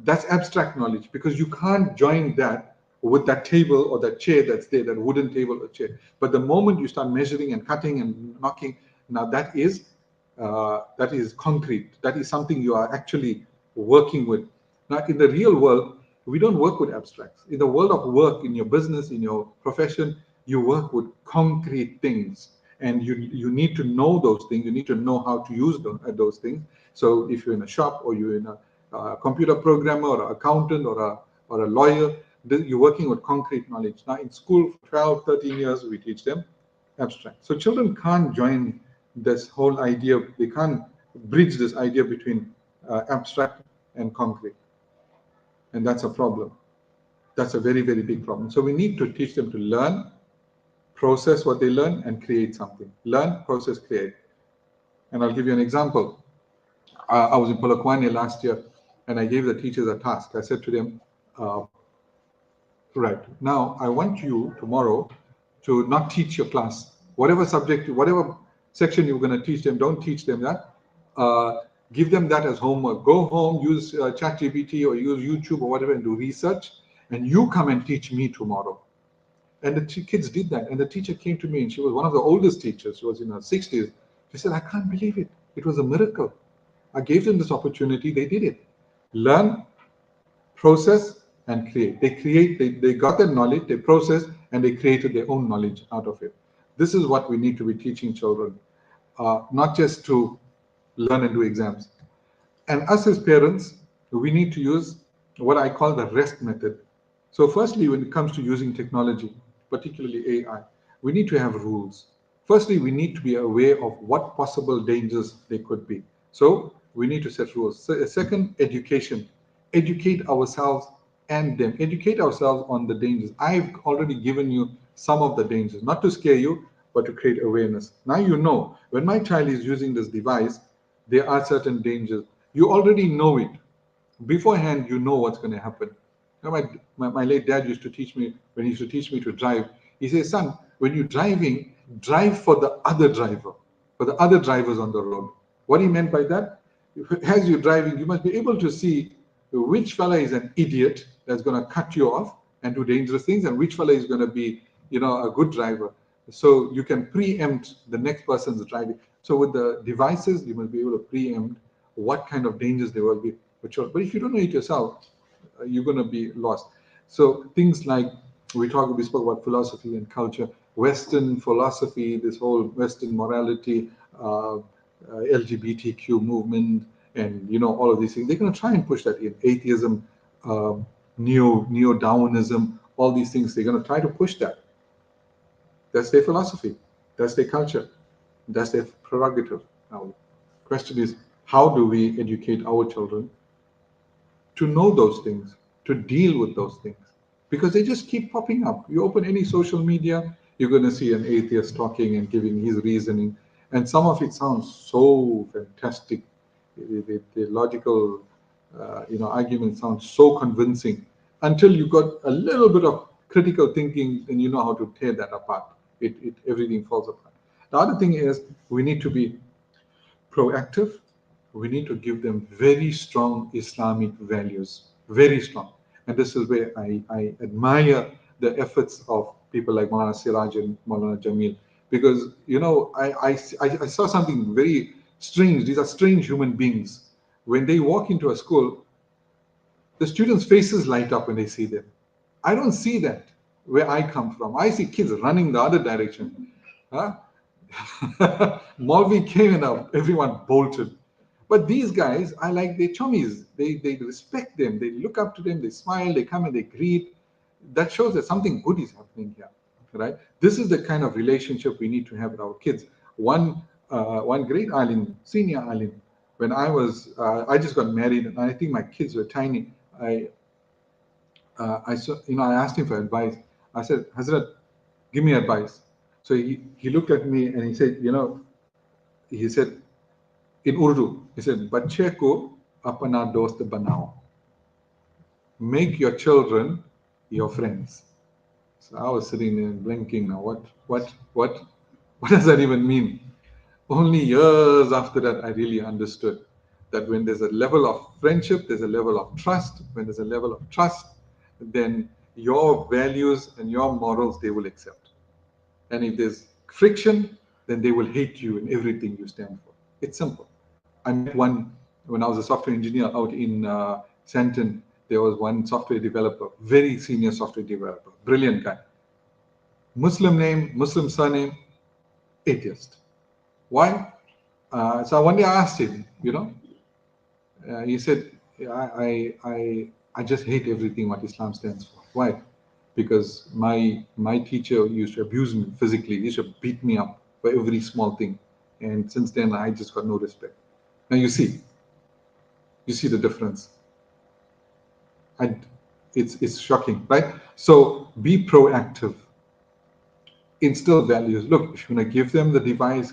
That's abstract knowledge, because you can't join that with that table or that chair that's there, that wooden table or chair. But the moment you start measuring and cutting and knocking, now that is concrete. That is something you are actually working with. Now, in the real world, we don't work with abstracts. In the world of work, in your business, in your profession, you work with concrete things, and you need to know those things. You need to know how to use those things. So if you're in a shop, or you're in a computer programmer, or an accountant, or a lawyer, you're working with concrete knowledge. Now, in school for 12, 13 years, we teach them abstract. So children can't join this whole idea. They can't bridge this idea between abstract and concrete, and that's a problem. That's a very, very big problem. So we need to teach them to learn, process what they learn, and create something. Learn, process, create. And I'll give you an example. I was in Polokwane last year, and I gave the teachers a task. I said to them, right, now I want you tomorrow to not teach your class. Whatever subject, whatever section you're going to teach them, don't teach them that. Give them that as homework. Go home, use ChatGPT or use YouTube or whatever, and do research. And you come and teach me tomorrow. And the kids did that. And the teacher came to me, and she was one of the oldest teachers. She was in her 60s. She said, I can't believe it. It was a miracle. I gave them this opportunity. They did it. Learn, process, and create. They got their knowledge, they processed, and they created their own knowledge out of it. This is what we need to be teaching children, not just to learn and do exams. And us as parents, we need to use what I call the REST method. So firstly, when it comes to using technology, particularly AI, we need to have rules. Firstly, we need to be aware of what possible dangers there could be. So we need to set rules. Second, education. Educate ourselves and them. Educate ourselves on the dangers. I've already given you some of the dangers, not to scare you, but to create awareness. Now you know, when my child is using this device, there are certain dangers. You already know it. Beforehand, you know what's going to happen. You know, my late dad used to teach me, when he used to teach me to drive, he says, son, when you're driving, drive for the other driver, for the other drivers on the road. What he meant by that, as you're driving, you must be able to see which fella is an idiot that's going to cut you off and do dangerous things, and which fella is going to be, a good driver. So you can preempt the next person's driving. So with the devices, you must be able to preempt what kind of dangers there will be. But if you don't know it yourself, you're going to be lost. So things like we spoke about philosophy and culture, Western philosophy, this whole Western morality, LGBTQ movement, and all of these things. They're going to try and push that in. Atheism, neo-Darwinism, all these things. They're going to try to push that. That's their philosophy. That's their culture. That's their prerogative. Now, the question is, how do we educate our children to know those things, to deal with those things? Because they just keep popping up. You open any social media, you're going to see an atheist talking and giving his reasoning. And some of it sounds so fantastic. The logical argument sounds so convincing until you got a little bit of critical thinking, and you know how to tear that apart. Everything falls apart. The other thing is, we need to be proactive. We need to give them very strong Islamic values, very strong. And this is where I admire the efforts of people like Moulana Siraj and Moulana Jamil, because I saw something very strange. These are strange human beings. When they walk into a school, the students' faces light up when they see them. I don't see that where I come from. I see kids running the other direction. Huh? Malvi came and everyone bolted. But these guys, I like their chummies. They respect them. They look up to them. They smile. They come and they greet. That shows that something good is happening here, right? This is the kind of relationship we need to have with our kids. One great alim, senior alim, when I just got married, and I think my kids were tiny. I asked him for advice. I said, Hazrat, give me advice. So he looked at me and he said, he said in Urdu, he said, "Bachche ko apna dost banao." Make your children your friends. So I was sitting there blinking. Now, what does that even mean? Only years after that, I really understood. that when there's a level of friendship, there's a level of trust. When there's a level of trust, then your values and your morals they will accept. And if there's friction, then they will hate you in everything you stand for. It's simple. I met one when I was a software engineer out in Santon. There was one software developer, very senior software developer, brilliant guy. Muslim name, Muslim surname, atheist. Why? So one day I asked him, he said, I just hate everything what Islam stands for. Why? Because my teacher used to abuse me physically. He used to beat me up for every small thing. And since then, I just got no respect. Now you see the difference. And it's shocking, right? So be proactive. Instill values. Look, if you want to give them the device,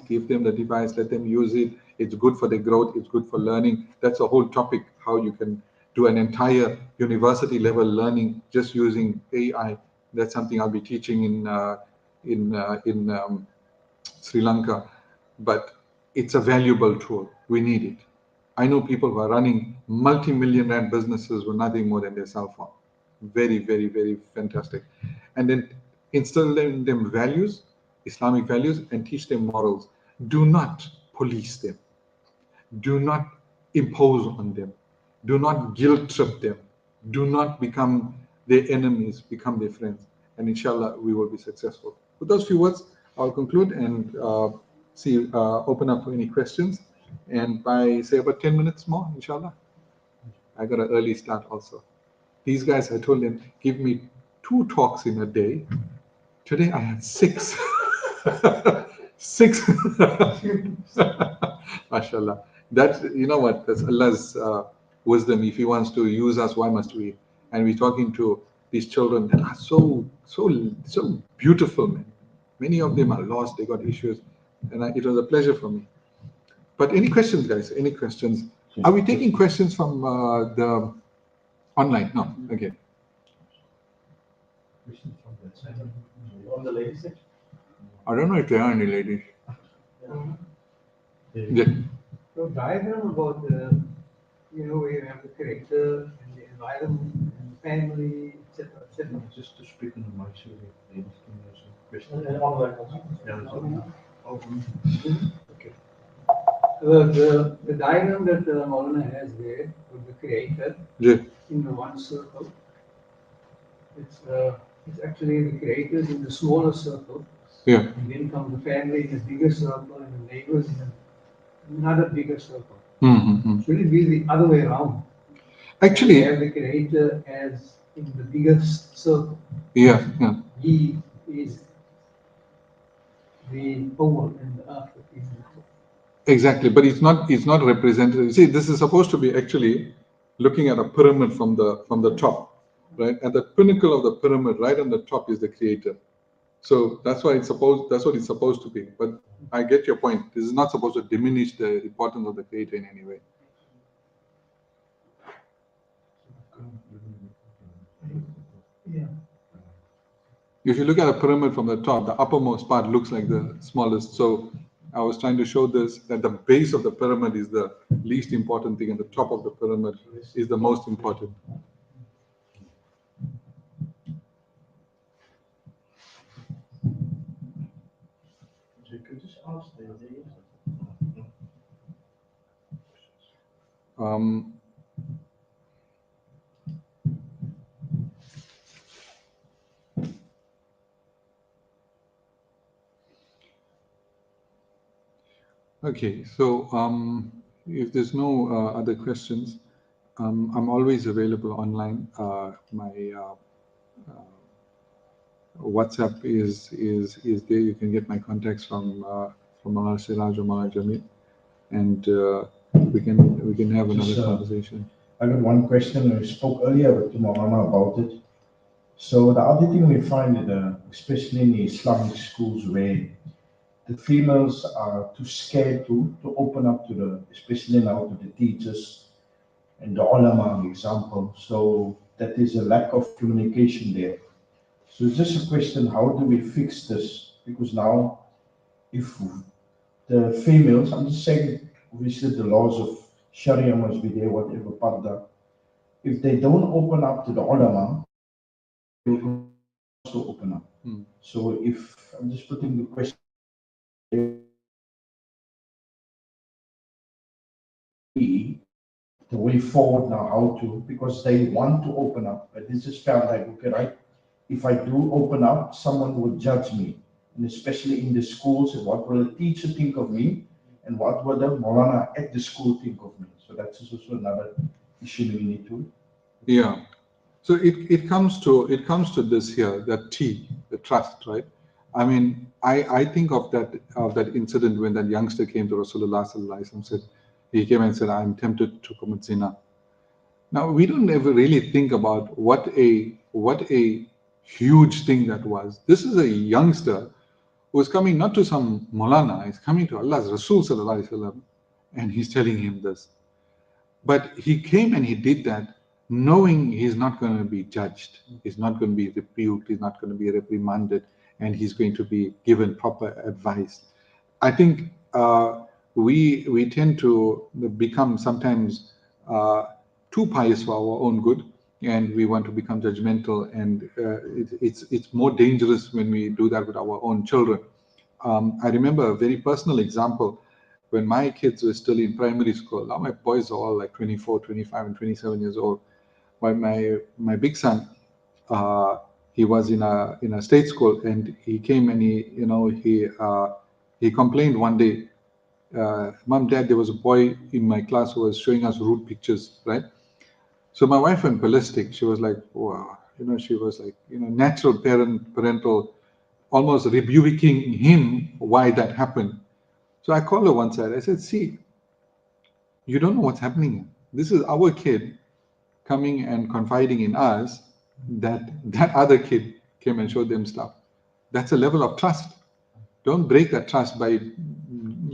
let them use it. It's good for their growth, it's good for learning. That's a whole topic, how you can do an entire university level learning just using AI. That's something I'll be teaching in Sri Lanka. But it's a valuable tool. We need it. I know people who are running multi-million rand businesses with nothing more than their cell phone. Very, very, very fantastic. And then instill in them values, Islamic values, and teach them morals. Do not police them. Do not impose on them. Do not guilt trip them. Do not become their enemies, become their friends. And inshallah, we will be successful. With those few words, I'll conclude and open up for any questions. And by say about 10 minutes more, inshallah. I got an early start also. These guys, I told them, give me 2 talks in a day. Today I had 6. 6. MashaAllah. That's, that's Allah's wisdom. If He wants to use us, why must we? And we're talking to these children that are so beautiful, man. Many of them are lost, they got issues. And it was a pleasure for me. But any questions, guys? Any questions? Are we taking questions from the online? No. Okay. On the ladies section? I don't know if there are any ladies. Yeah. So diagram about where you have the character and the environment and family, etc., etc. Just to speak on the mic, so the ladies can have some questions. And online also? Yeah, okay. The diagram that Moulana has there with the creator in the one circle, it's actually the creators in the smaller circle. Yeah. And then comes the family in a bigger circle and the neighbors in another bigger circle. Mm-hmm. Should it be the other way around? Actually, we have the creator as in the biggest circle. Yeah. He is the whole and the earth is the whole. Exactly, but it's not representative. See, this is supposed to be actually looking at a pyramid from the top, right? At the pinnacle of the pyramid, right on the top is the creator. So that's what it's supposed to be. But I get your point. This is not supposed to diminish the importance of the creator in any way. Yeah. If you look at a pyramid from the top, the uppermost part looks like the smallest. So I was trying to show this, that the base of the pyramid is the least important thing and the top of the pyramid is the most important. You could just ask them. Okay, so if there's no other questions, I'm always available online. My WhatsApp is there. You can get my contacts from Moulana Siraj or Moulana Jamil, and we can have another conversation. I got one question. We spoke earlier to Moulana about it. So the other thing we find, especially in the Islamic schools, where the females are too scared to open up to especially now to the teachers and the ulama example. So that is a lack of communication there. So it's just a question, how do we fix this? Because now, if the females, I'm just saying, obviously the laws of Sharia must be there, whatever parda. If they don't open up to the ulama, they will continue to open up. So if I'm just putting the question, be the way forward now, how to, because they want to open up, but this just felt like, okay, right, if I do open up, someone will judge me, and especially in the schools, and what will the teacher think of me, and what will the Moulana at the school think of me? So that's also another issue we need to. Yeah. So it comes to this here, that T, the trust, right? I mean, I think of that incident when that youngster came to Rasulullah sallallahu alaihi wasallam, said, he came and said, I'm tempted to commit zina. Now we don't ever really think about what a huge thing that was. This is a youngster who is coming not to some Maulana, he's coming to Allah's Rasul sallallahu alaihi wasallam, and he's telling him this. But he came and he did that knowing he's not going to be judged, he's not going to be rebuked, he's not going to be reprimanded, and he's going to be given proper advice. I think we tend to become sometimes too pious for our own good, and we want to become judgmental, and it's more dangerous when we do that with our own children. I remember a very personal example when my kids were still in primary school. Now my boys are all like 24, 25, and 27 years old. But my big son, he was in a state school, and he came and he complained one day, Mom, Dad, there was a boy in my class who was showing us rude pictures, right? So my wife went ballistic. She was like, wow, she was like, natural parental, almost rebuking him why that happened. So I called her one side. I said, see, you don't know what's happening. This is our kid coming and confiding in us that other kid came and showed them stuff. That's a level of trust. Don't break that trust by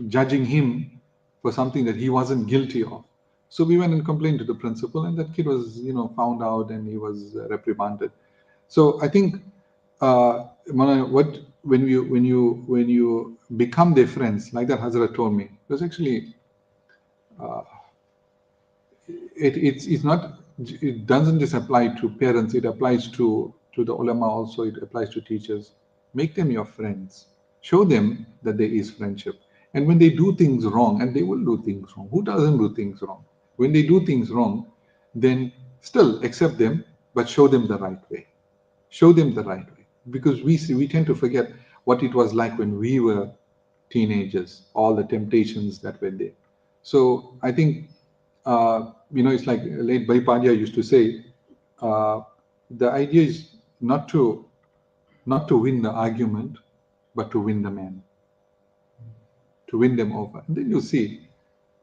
judging him for something that he wasn't guilty of. So we went and complained to the principal, and that kid was, found out, and he was reprimanded. So I think, when you become their friends, like that Hazrat told me, because actually, it's not. It doesn't just apply to parents. It applies to the ulama also. It applies to teachers. Make them your friends. Show them that there is friendship. And when they do things wrong, and they will do things wrong. Who doesn't do things wrong? When they do things wrong, then still accept them, but show them the right way. Show them the right way, because we tend to forget what it was like when we were teenagers, all the temptations that were there. So I think, it's like late Baipadia used to say, the idea is not to win the argument, but to win the man, to win them over. And then you see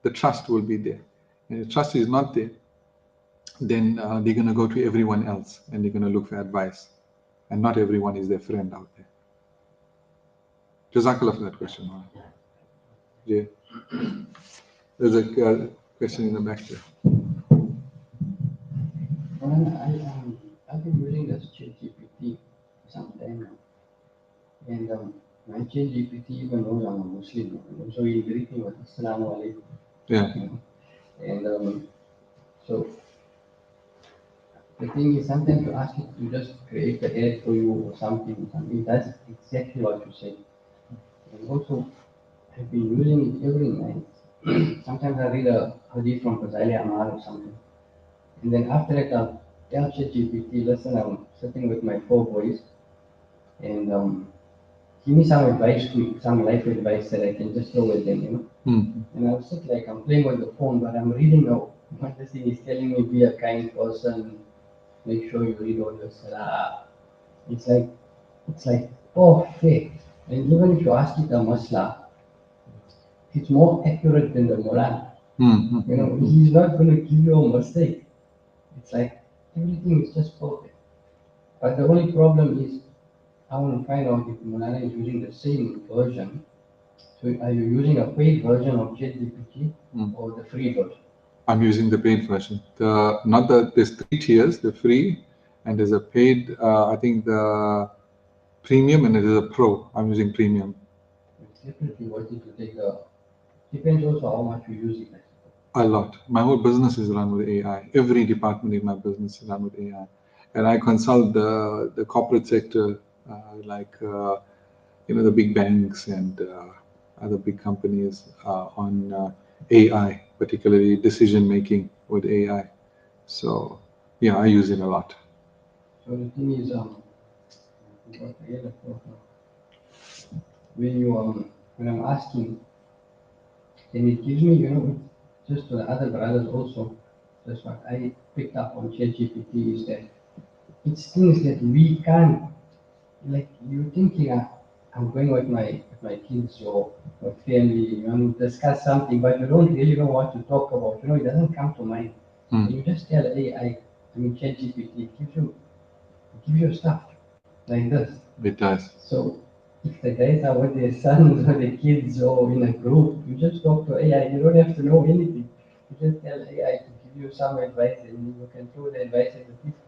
the trust will be there. And if trust is not there, then they're going to go to everyone else and they're going to look for advice. And not everyone is their friend out there. Jazakallah for that question. Yeah. There's a question in the back there. I've been using this ChatGPT for some time now. And my ChatGPT even knows I'm a Muslim. So he greets me with Assalamu alaikum. Yeah. And so the thing is, sometimes you ask it to just create the ad for you or something. It does exactly what you say. And also, I've been using it every night. Sometimes I read a hadith from Fazali Amal or something. And then after that, I'll tell ChatGPT, listen, I'm sitting with my 4 boys, and give me some advice, some life advice that I can just throw with them, And I'll sit like I'm playing with the phone, but I'm reading now. What this thing is telling me, be a kind person, make sure you read all your salah. It's like perfect. And even if you ask it a masla, it's more accurate than the Moulana. He's not going to give you a mistake. It's like everything is just perfect. But the only problem is, I want to find out if Moulana is using the same version. So are you using a paid version of ChatGPT or the free version? I'm using the paid version. There's 3 tiers, the free, and there's a paid, I think the premium, and there's a pro. I'm using premium. It's definitely worth it to take depends also how much you use it. A lot. My whole business is run with AI. Every department in my business is run with AI. And I consult the corporate sector, like the big banks and other big companies on AI, particularly decision making with AI. So yeah, I use it a lot. So the thing is, when you when I'm asking, and it gives me, just to the other brothers also, just what I picked up on ChatGPT is that it's things that we can't, like you thinking, I'm going with my kids or my family, you want to discuss something, but you don't really know what to talk about. It doesn't come to mind. And you just tell AI, ChatGPT, it gives you stuff like this. It does. So if the guys are with their sons or the kids or in a group, you just talk to AI. You don't have to know anything. You just tell AI to give you some advice, and you can throw the advice at the people.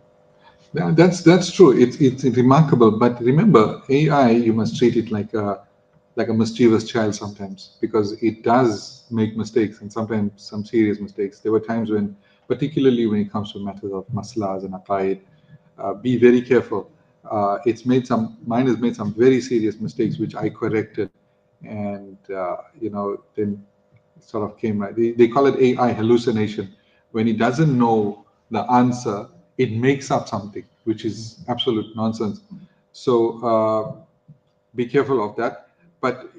Yeah, that's true. It's remarkable. But remember, AI, you must treat it like a mischievous child sometimes, because it does make mistakes, and sometimes some serious mistakes. There were times when, particularly when it comes to matters of maslas and aqaid, be very careful. Mine has made some very serious mistakes, which I corrected, and then it sort of came right. They call it AI hallucination. When it doesn't know the answer, it makes up something, which is absolute nonsense. So be careful of that. But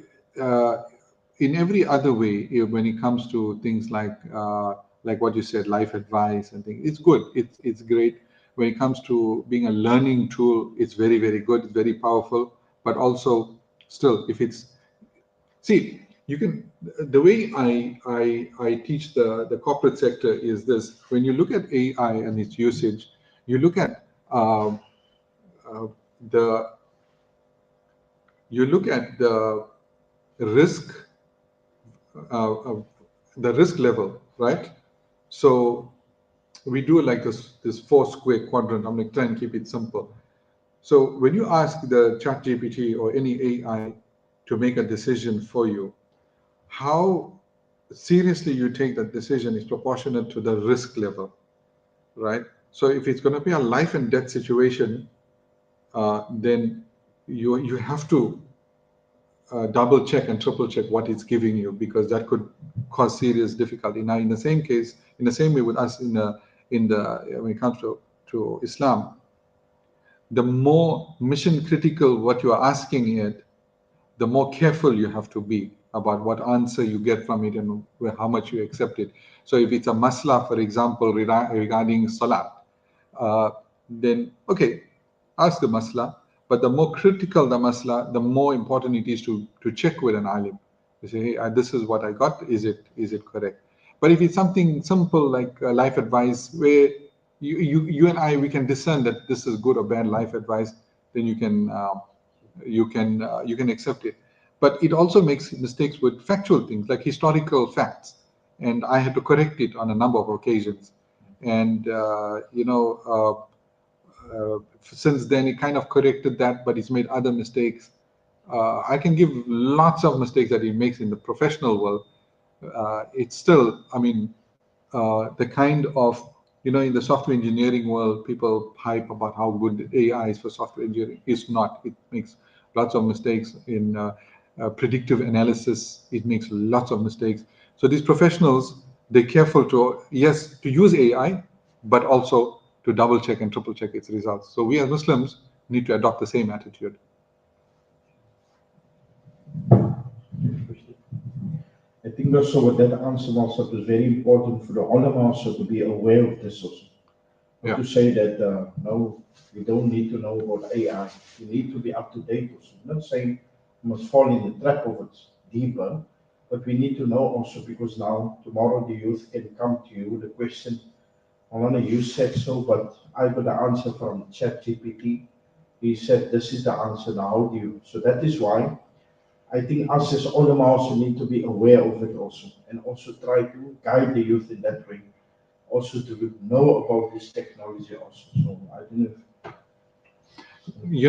in every other way, when it comes to things like what you said, life advice and things, it's good. It's great. When it comes to being a learning tool, it's very, very good. It's very powerful. But also, still, if it's see, you can, the way I teach the corporate sector is this: when you look at AI and its usage, you look at uh, the the risk, the risk level, right? So we do it like this four square quadrant. I'm going to try and keep it simple. So when you ask the chat GPT or any AI to make a decision for you, how seriously you take that decision is proportionate to the risk level, right? So if it's going to be a life and death situation, then you have to double check and triple check what it's giving you, because that could cause serious difficulty. Now, in the same case, in the same way with us when it comes to Islam, the more mission critical what you are asking it, the more careful you have to be about what answer you get from it and how much you accept it. So if it's a masla, for example, regarding salat, then okay, ask the masla. But the more critical the masla, the more important it is to check with an alim. You say, hey, this is what I got. Is it correct? But if it's something simple like life advice, where you and I, we can discern that this is good or bad life advice, then you can accept it. But it also makes mistakes with factual things like historical facts, and I had to correct it on a number of occasions. And since then, it kind of corrected that, but it's made other mistakes. I can give lots of mistakes that it makes in the professional world. It's still, I mean, the kind of, in the software engineering world, people hype about how good AI is for software engineering. It's not. It makes lots of mistakes in predictive analysis. It makes lots of mistakes. So these professionals, they're careful to use AI, but also to double check and triple check its results. So we as Muslims need to adopt the same attitude. I think also with that answer also it is very important for the ulama also to be aware of this also. Not Yeah. to say that no, you don't need to know about AI. You need to be up to date also. I'm not saying you must fall in the trap of it deeper, but we need to know also because now tomorrow the youth can come to you with the question, Moulana, you said so, but I got the answer from ChatGPT. He said this is the answer. Now how do you? So that is why I think us as ulama also need to be aware of it also, and also try to guide the youth in that way, also to know about this technology also. So I don't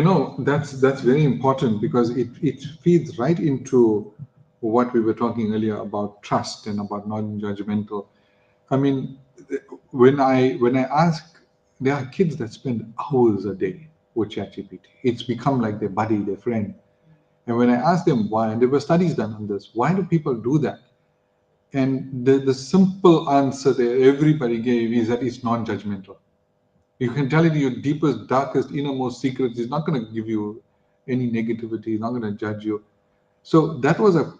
know That's very important, because it feeds right into what we were talking earlier about trust and about non-judgmental. I mean, when I ask, there are kids that spend hours a day with ChatGPT. It's become like their buddy, their friend. And when I ask them why, and there were studies done on this, why do people do that? And the simple answer that everybody gave is that it's non-judgmental. You can tell it your deepest, darkest, innermost secrets. It's not going to give you any negativity. It's not going to judge you. So that was a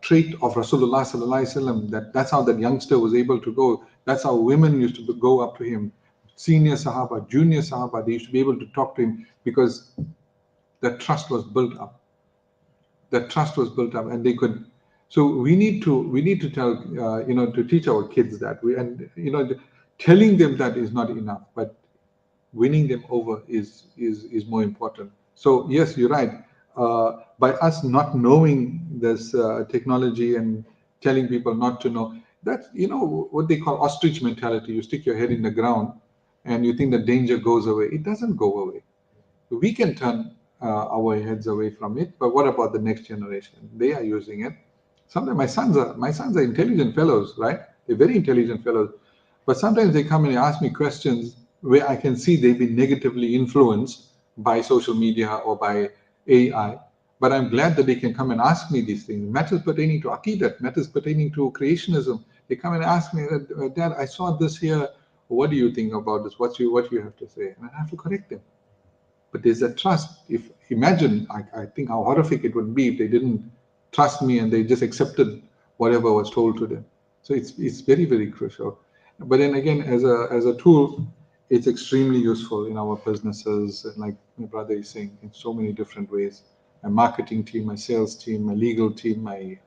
trait of Rasulullah sallallahu alaihi wasallam. That's how that youngster was able to go. That's how women used to go up to him, senior Sahaba, junior Sahaba. They used to be able to talk to him because that trust was built up. That trust was built up, and they could. So we need to tell to teach our kids that telling them that is not enough, but winning them over is more important. So yes, you're right. By us not knowing this technology and telling people not to know, that's what they call ostrich mentality. You stick your head in the ground and you think the danger goes away. It doesn't go away. We can turn our heads away from it, but what about the next generation? They are using it. Sometimes my sons are intelligent fellows, right? They're very intelligent fellows, but sometimes they come and ask me questions where I can see they've been negatively influenced by social media or by AI. But I'm glad that they can come and ask me these things, matters pertaining to Aqidat, matters pertaining to creationism. They come and ask me, Dad, I saw this here. What do you think about this? What you have to say? And I have to correct them. But there's a trust. If imagine, I think how horrific it would be if they didn't trust me and they just accepted whatever was told to them. So it's very, very crucial. But then again, as a tool, it's extremely useful in our businesses, and like my brother is saying, in so many different ways. My marketing team, my sales team, my legal team, my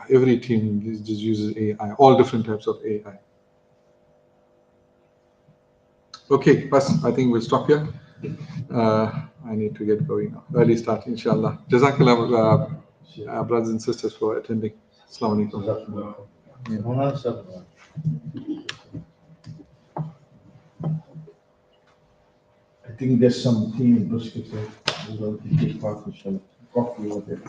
every team just uses AI, all different types of AI. Okay, Bas, I think we'll stop here. I need to get going now. Early start, inshallah. Jazakallah, brothers and sisters, for attending. Assalamu alaikum. I think there's some tea and biscuits there. We're going to take part, inshallah. Coffee or whatever.